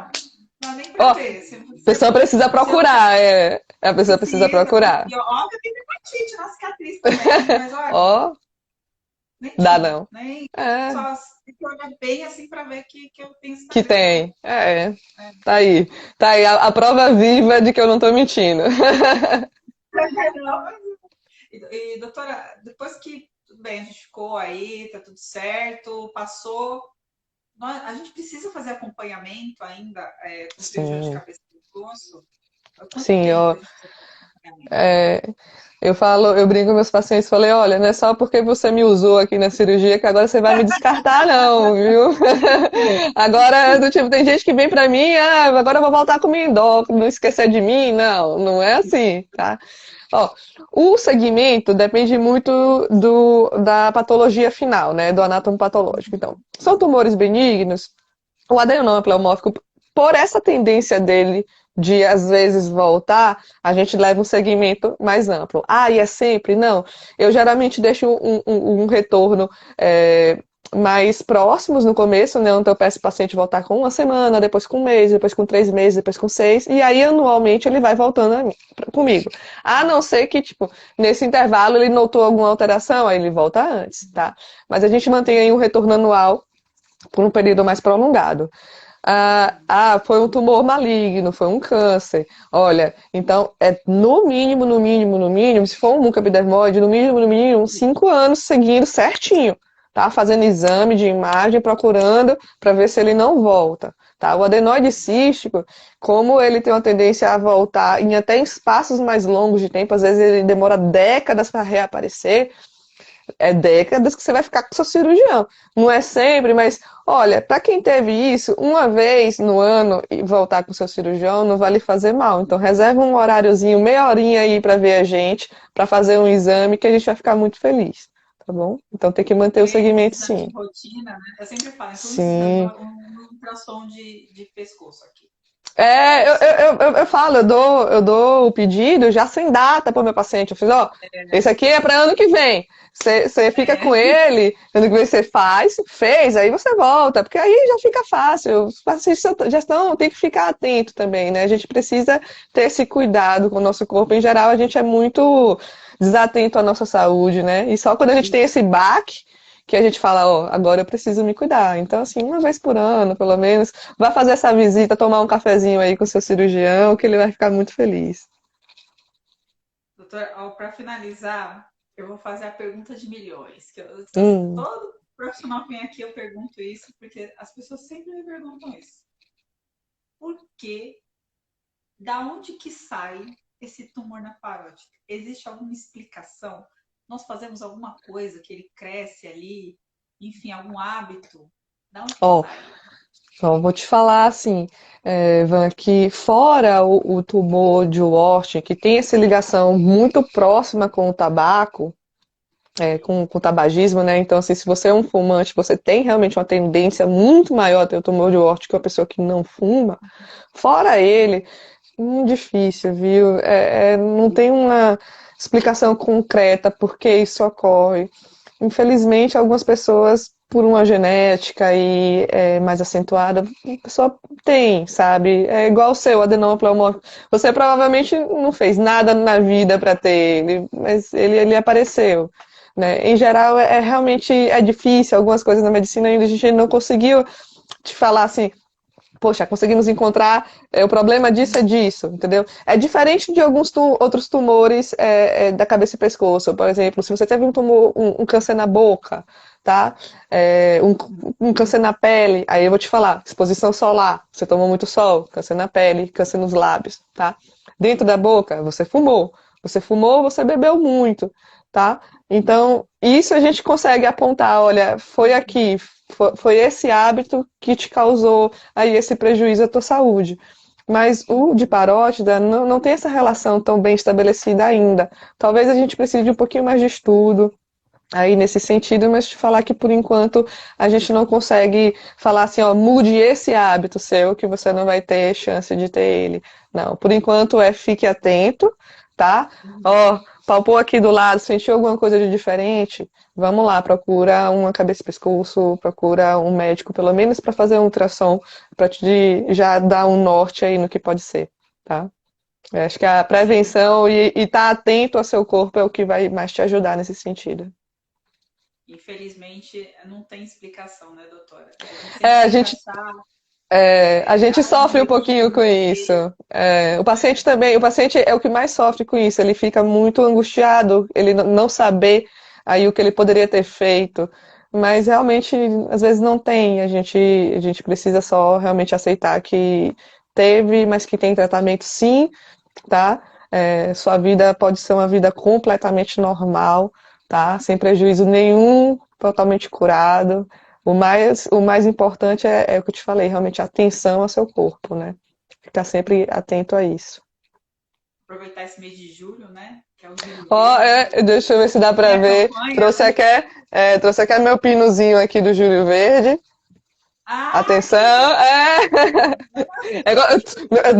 Speaker 1: Não dá nem
Speaker 2: Ó,
Speaker 1: pra
Speaker 2: a
Speaker 1: ver.
Speaker 2: pessoa precisa
Speaker 1: Se eu não
Speaker 2: procurar, a pessoa precisa
Speaker 1: precisa,
Speaker 2: procurar.
Speaker 1: e ó, eu tenho hepatite na cicatriz também, mas olha,
Speaker 2: Ó,
Speaker 1: nem
Speaker 2: dá
Speaker 1: tinha,
Speaker 2: não.
Speaker 1: nem
Speaker 2: É,
Speaker 1: só tem que olhar bem assim pra ver que eu tenho
Speaker 2: que
Speaker 1: cicatriz também.
Speaker 2: tem. É,
Speaker 1: É.
Speaker 2: tá aí. Tá aí a prova viva de que eu não tô mentindo.
Speaker 1: Não, doutora, depois que tudo bem, a gente ficou aí, tá tudo certo, passou, a gente precisa fazer acompanhamento ainda com cirurgia de
Speaker 2: Sim,
Speaker 1: cabeça e pescoço? Quanto
Speaker 2: sim,
Speaker 1: tempo
Speaker 2: ó.
Speaker 1: a gente precisa fazer acompanhamento?
Speaker 2: É, eu brinco com meus pacientes, falei, olha, não é só porque você me usou aqui na cirurgia que agora você vai me descartar, não, viu? Agora, do tipo, tem gente que vem pra mim, agora eu vou voltar com minha endócrino, não esquecer de mim, não, não é assim, tá? Ó, o segmento depende muito da patologia final, né, do anátomo patológico. Então, são tumores benignos, o adenoma pleomórfico, por essa tendência dele de às vezes voltar, a gente leva um segmento mais amplo. Ah, e é sempre? Não. Eu geralmente deixo um retorno mais próximos no começo, né? Então eu peço o paciente voltar com uma semana, depois com um mês, depois com 3 meses, depois com 6, e aí anualmente ele vai voltando comigo. A não ser que, tipo, nesse intervalo ele notou alguma alteração, aí ele volta antes, tá? Mas a gente mantém aí um retorno anual por um período mais prolongado. Foi um tumor maligno, foi um câncer. Olha, então é no mínimo, no mínimo, no mínimo, se for um mucoepidermoide, no mínimo, uns 5 anos seguindo certinho, tá? Fazendo exame de imagem, procurando para ver se ele não volta. Tá? O adenoide cístico, como ele tem uma tendência a voltar em até em espaços mais longos de tempo, às vezes ele demora décadas para reaparecer, décadas que você vai ficar com seu cirurgião. Não é sempre, mas olha, para quem teve isso, uma vez no ano e voltar com seu cirurgião, não vai lhe fazer mal. Então reserva um horáriozinho, meia horinha aí para ver a gente, para fazer um exame que a gente vai ficar muito feliz, tá bom? Então tem que manter o
Speaker 1: Esse
Speaker 2: segmento
Speaker 1: exame
Speaker 2: sim.
Speaker 1: de rotina, né? Eu sempre falo, inclusive
Speaker 2: Sim.
Speaker 1: um ultrassom de pescoço aqui.
Speaker 2: É, eu,
Speaker 1: Só.
Speaker 2: eu, eu, eu falo, eu dou o pedido já sem data para o meu paciente. Eu fiz, ó, esse aqui é para ano que vem. Você fica com
Speaker 1: É,
Speaker 2: ele, ano que vem você fez, aí você volta, porque aí já fica fácil. Os pacientes já estão, tem que ficar atento também, né? A gente precisa ter esse cuidado com o nosso corpo. Em geral, a gente é muito desatento à nossa saúde, né? E só quando a gente tem esse baque que a gente fala, ó, agora eu preciso me cuidar. Então, assim, uma vez por ano, pelo menos, vá fazer essa visita, tomar um cafezinho aí com o seu cirurgião, que ele vai ficar muito feliz.
Speaker 1: doutor, para finalizar, eu vou fazer a pergunta de milhões, que
Speaker 2: Hum,
Speaker 1: todo profissional vem aqui, eu pergunto isso, porque as pessoas sempre me perguntam isso. Por que, da onde que sai esse tumor na parótida? Existe alguma explicação? Nós fazemos alguma coisa que ele cresce ali? Enfim, algum hábito? Da onde que
Speaker 2: Ó,
Speaker 1: sai?
Speaker 2: então, vou te falar assim, Van, que fora o tumor de Wart, que tem essa ligação muito próxima com o tabaco, com o tabagismo, né? Então, assim, se você é um fumante, você tem realmente uma tendência muito maior a ter o tumor de Wart que uma pessoa que não fuma. Fora ele, muito difícil, viu? Não tem uma explicação concreta por que isso ocorre. Infelizmente, algumas pessoas, por uma genética aí mais acentuada, a pessoa tem, sabe? É igual o seu adenoma pneumónico. Você provavelmente não fez nada na vida para ter ele, mas ele apareceu. Né? Em geral, realmente difícil. Algumas coisas na medicina ainda a gente não conseguiu te falar assim, poxa, conseguimos encontrar, o problema disso é disso, entendeu? É diferente de alguns outros tumores da cabeça e pescoço. Por exemplo, se você teve um tumor, um câncer na boca, tá? Um câncer na pele, aí eu vou te falar, exposição solar, você tomou muito sol, câncer na pele, câncer nos lábios, tá? Dentro da boca, você fumou, você bebeu muito, tá? Então, isso a gente consegue apontar, olha, foi aqui, foi esse hábito que te causou aí esse prejuízo à tua saúde. Mas o de parótida não tem essa relação tão bem estabelecida ainda. Talvez a gente precise de um pouquinho mais de estudo aí nesse sentido, mas te falar que por enquanto a gente não consegue falar assim, ó, mude esse hábito seu que você não vai ter chance de ter ele. Não, por enquanto fique atento, tá? Ó, palpou aqui do lado, sentiu alguma coisa de diferente? Vamos lá, procura uma cabeça e pescoço, procura um médico, pelo menos para fazer um ultrassom, para te já dar um norte aí no que pode ser, tá? Eu acho que a
Speaker 1: Sim,
Speaker 2: prevenção e estar atento ao seu corpo é o que vai mais te ajudar nesse sentido.
Speaker 1: infelizmente não tem explicação, né, doutora? A gente sempre
Speaker 2: É, a
Speaker 1: tem que
Speaker 2: gente,
Speaker 1: achar
Speaker 2: a gente sofre um
Speaker 1: aonde,
Speaker 2: pouquinho com
Speaker 1: por
Speaker 2: isso.
Speaker 1: quê.
Speaker 2: O paciente também, o paciente é o que mais sofre com isso. Ele fica muito angustiado, ele não saber aí o que ele poderia ter feito. Mas realmente, às vezes não tem. A gente precisa só realmente aceitar que teve, mas que tem tratamento sim, tá? Sua vida pode ser uma vida completamente normal, tá? Sem prejuízo nenhum, totalmente curado. O mais importante é o que eu te falei, realmente atenção ao seu corpo, né? Ficar sempre atento a isso.
Speaker 1: Aproveitar esse mês de julho, né? Que é o julho
Speaker 2: Ó,
Speaker 1: verde.
Speaker 2: deixa eu ver se dá
Speaker 1: Tem
Speaker 2: pra
Speaker 1: a
Speaker 2: ver.
Speaker 1: campanha,
Speaker 2: Trouxe
Speaker 1: né?
Speaker 2: aqui, trouxe aqui meu pinozinho aqui do Júlio Verde.
Speaker 1: Ah, que
Speaker 2: Atenção,
Speaker 1: legal!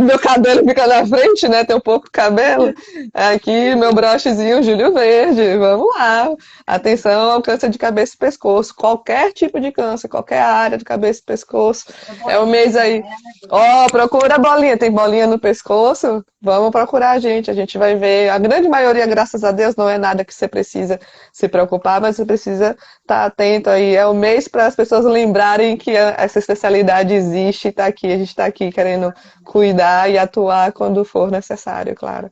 Speaker 2: meu cabelo fica na frente, né? Tem um pouco de cabelo. Aqui, meu brochezinho Júlio Verde. Vamos lá. Atenção ao câncer de cabeça e pescoço. Qualquer tipo de câncer, qualquer área de cabeça e pescoço.
Speaker 1: É
Speaker 2: É o mês
Speaker 1: bolinha,
Speaker 2: aí.
Speaker 1: né?
Speaker 2: Ó, procura a bolinha. Tem bolinha no pescoço? Vamos procurar a gente. A gente vai ver. A grande maioria, graças a Deus, não é nada que você precisa se preocupar, mas você precisa estar atento aí. É o mês para as pessoas lembrarem que essa especialidade existe e está aqui. A gente está aqui querendo cuidar e atuar quando for necessário, claro.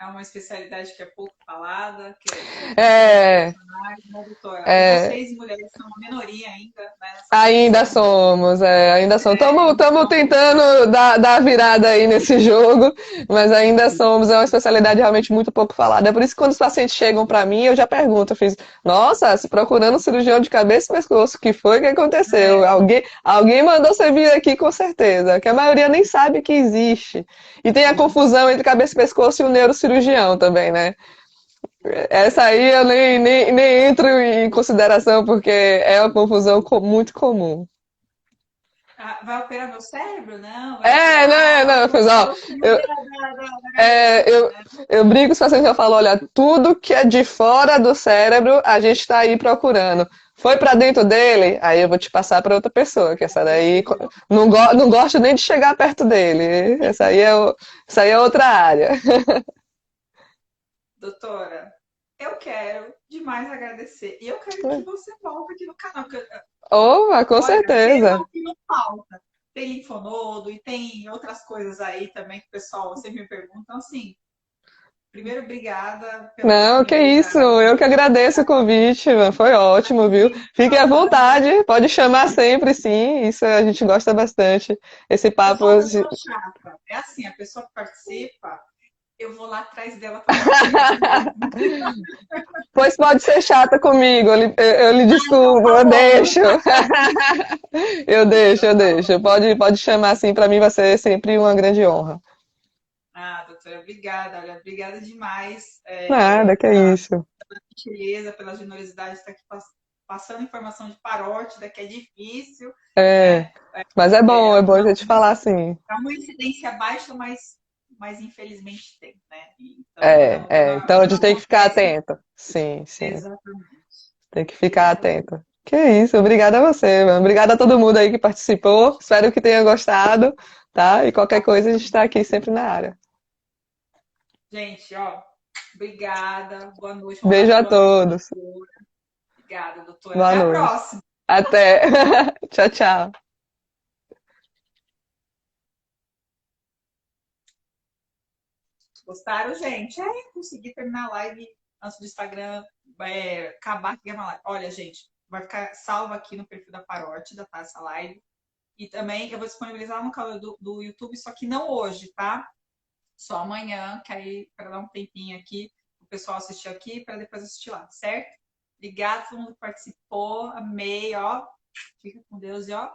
Speaker 1: É uma especialidade que é pouco falada, que tem poucos
Speaker 2: É,
Speaker 1: profissionais, né, doutora? E
Speaker 2: é,
Speaker 1: vocês, mulheres, são uma minoria ainda, né, nessa
Speaker 2: ainda
Speaker 1: profissão.
Speaker 2: somos, ainda somos. Estamos
Speaker 1: Então,
Speaker 2: tentando dar a virada aí nesse jogo, mas ainda somos. É uma especialidade realmente muito pouco falada. É por isso que quando os pacientes chegam para mim, eu já pergunto, eu fiz, nossa, se procurando um cirurgião de cabeça e pescoço, o que foi que aconteceu?
Speaker 1: é,
Speaker 2: Alguém mandou você vir aqui com certeza, que a maioria nem sabe que existe. E tem a confusão entre cabeça e pescoço e o neurocirurgião também, né? Essa aí eu nem entro em consideração porque é uma confusão muito comum.
Speaker 1: vai operar meu cérebro? Não, vai operar
Speaker 2: Não, eu fiz, ó,
Speaker 1: o fio
Speaker 2: eu,
Speaker 1: da
Speaker 2: é,
Speaker 1: garganta,
Speaker 2: eu,
Speaker 1: né?
Speaker 2: eu brinco com os pacientes, eu falo, olha, tudo que é de fora do cérebro, a gente está aí procurando. Foi para dentro dele, aí eu vou te passar para outra pessoa, que essa daí não gosto nem de chegar perto dele. Essa aí é outra área.
Speaker 1: Doutora, eu quero demais agradecer. E eu quero que você volte aqui no canal.
Speaker 2: Oh, com
Speaker 1: Olha, tema
Speaker 2: certeza.
Speaker 1: que não falta. Tem linfonodo e tem outras coisas aí também que o pessoal sempre me pergunta. Então, assim, primeiro, obrigada pela
Speaker 2: Não, que isso,
Speaker 1: disponibilidade.
Speaker 2: eu que agradeço o convite, mano. Foi ótimo, viu? Fique à vontade, pode chamar sempre, sim, isso a gente gosta bastante. Esse
Speaker 1: Eu
Speaker 2: papo,
Speaker 1: sou uma pessoa chata. É assim, a pessoa que participa, eu vou lá atrás dela para dar opinião mesmo.
Speaker 2: pois pode ser chata comigo, eu lhe
Speaker 1: Então
Speaker 2: desculpo,
Speaker 1: tá
Speaker 2: eu
Speaker 1: bom.
Speaker 2: deixo, eu deixo, eu deixo. Pode chamar assim, para mim vai ser sempre uma grande honra.
Speaker 1: Ah, doutora, obrigada, olha, obrigada demais
Speaker 2: Nada, que é
Speaker 1: pela
Speaker 2: isso.
Speaker 1: gentileza, pela generosidade de estar aqui passando informação de parótida, que é difícil,
Speaker 2: É,
Speaker 1: né?
Speaker 2: mas
Speaker 1: É
Speaker 2: é bom a gente falar assim.
Speaker 1: é uma incidência baixa, mas infelizmente tem, né? Então,
Speaker 2: Então a
Speaker 1: quando
Speaker 2: gente tem que ficar
Speaker 1: acontece,
Speaker 2: atento. Sim, sim.
Speaker 1: exatamente,
Speaker 2: Tem que ficar
Speaker 1: exatamente.
Speaker 2: atento. Que isso, obrigada a você, mano. Obrigada a todo mundo aí que participou. Espero que tenha gostado, tá? E qualquer coisa a gente está aqui sempre na área.
Speaker 1: Gente, ó, obrigada, boa noite, vamos dar
Speaker 2: Beijo a
Speaker 1: boa noite para a
Speaker 2: todos.
Speaker 1: doutora. Obrigada, doutora.
Speaker 2: Boa
Speaker 1: Até a
Speaker 2: noite.
Speaker 1: próxima.
Speaker 2: Até. Tchau, tchau.
Speaker 1: Gostaram, gente? Consegui terminar a live antes do Instagram acabar aqui a live. Olha, gente, vai ficar salva aqui no perfil da Parótida, tá? Essa live. E também eu vou disponibilizar no canal do YouTube, só que não hoje, tá? Só amanhã, que aí para dar um tempinho aqui, o pessoal assistir aqui para depois assistir lá, certo? Obrigada a todo mundo que participou, amei, ó. Fica com Deus e ó.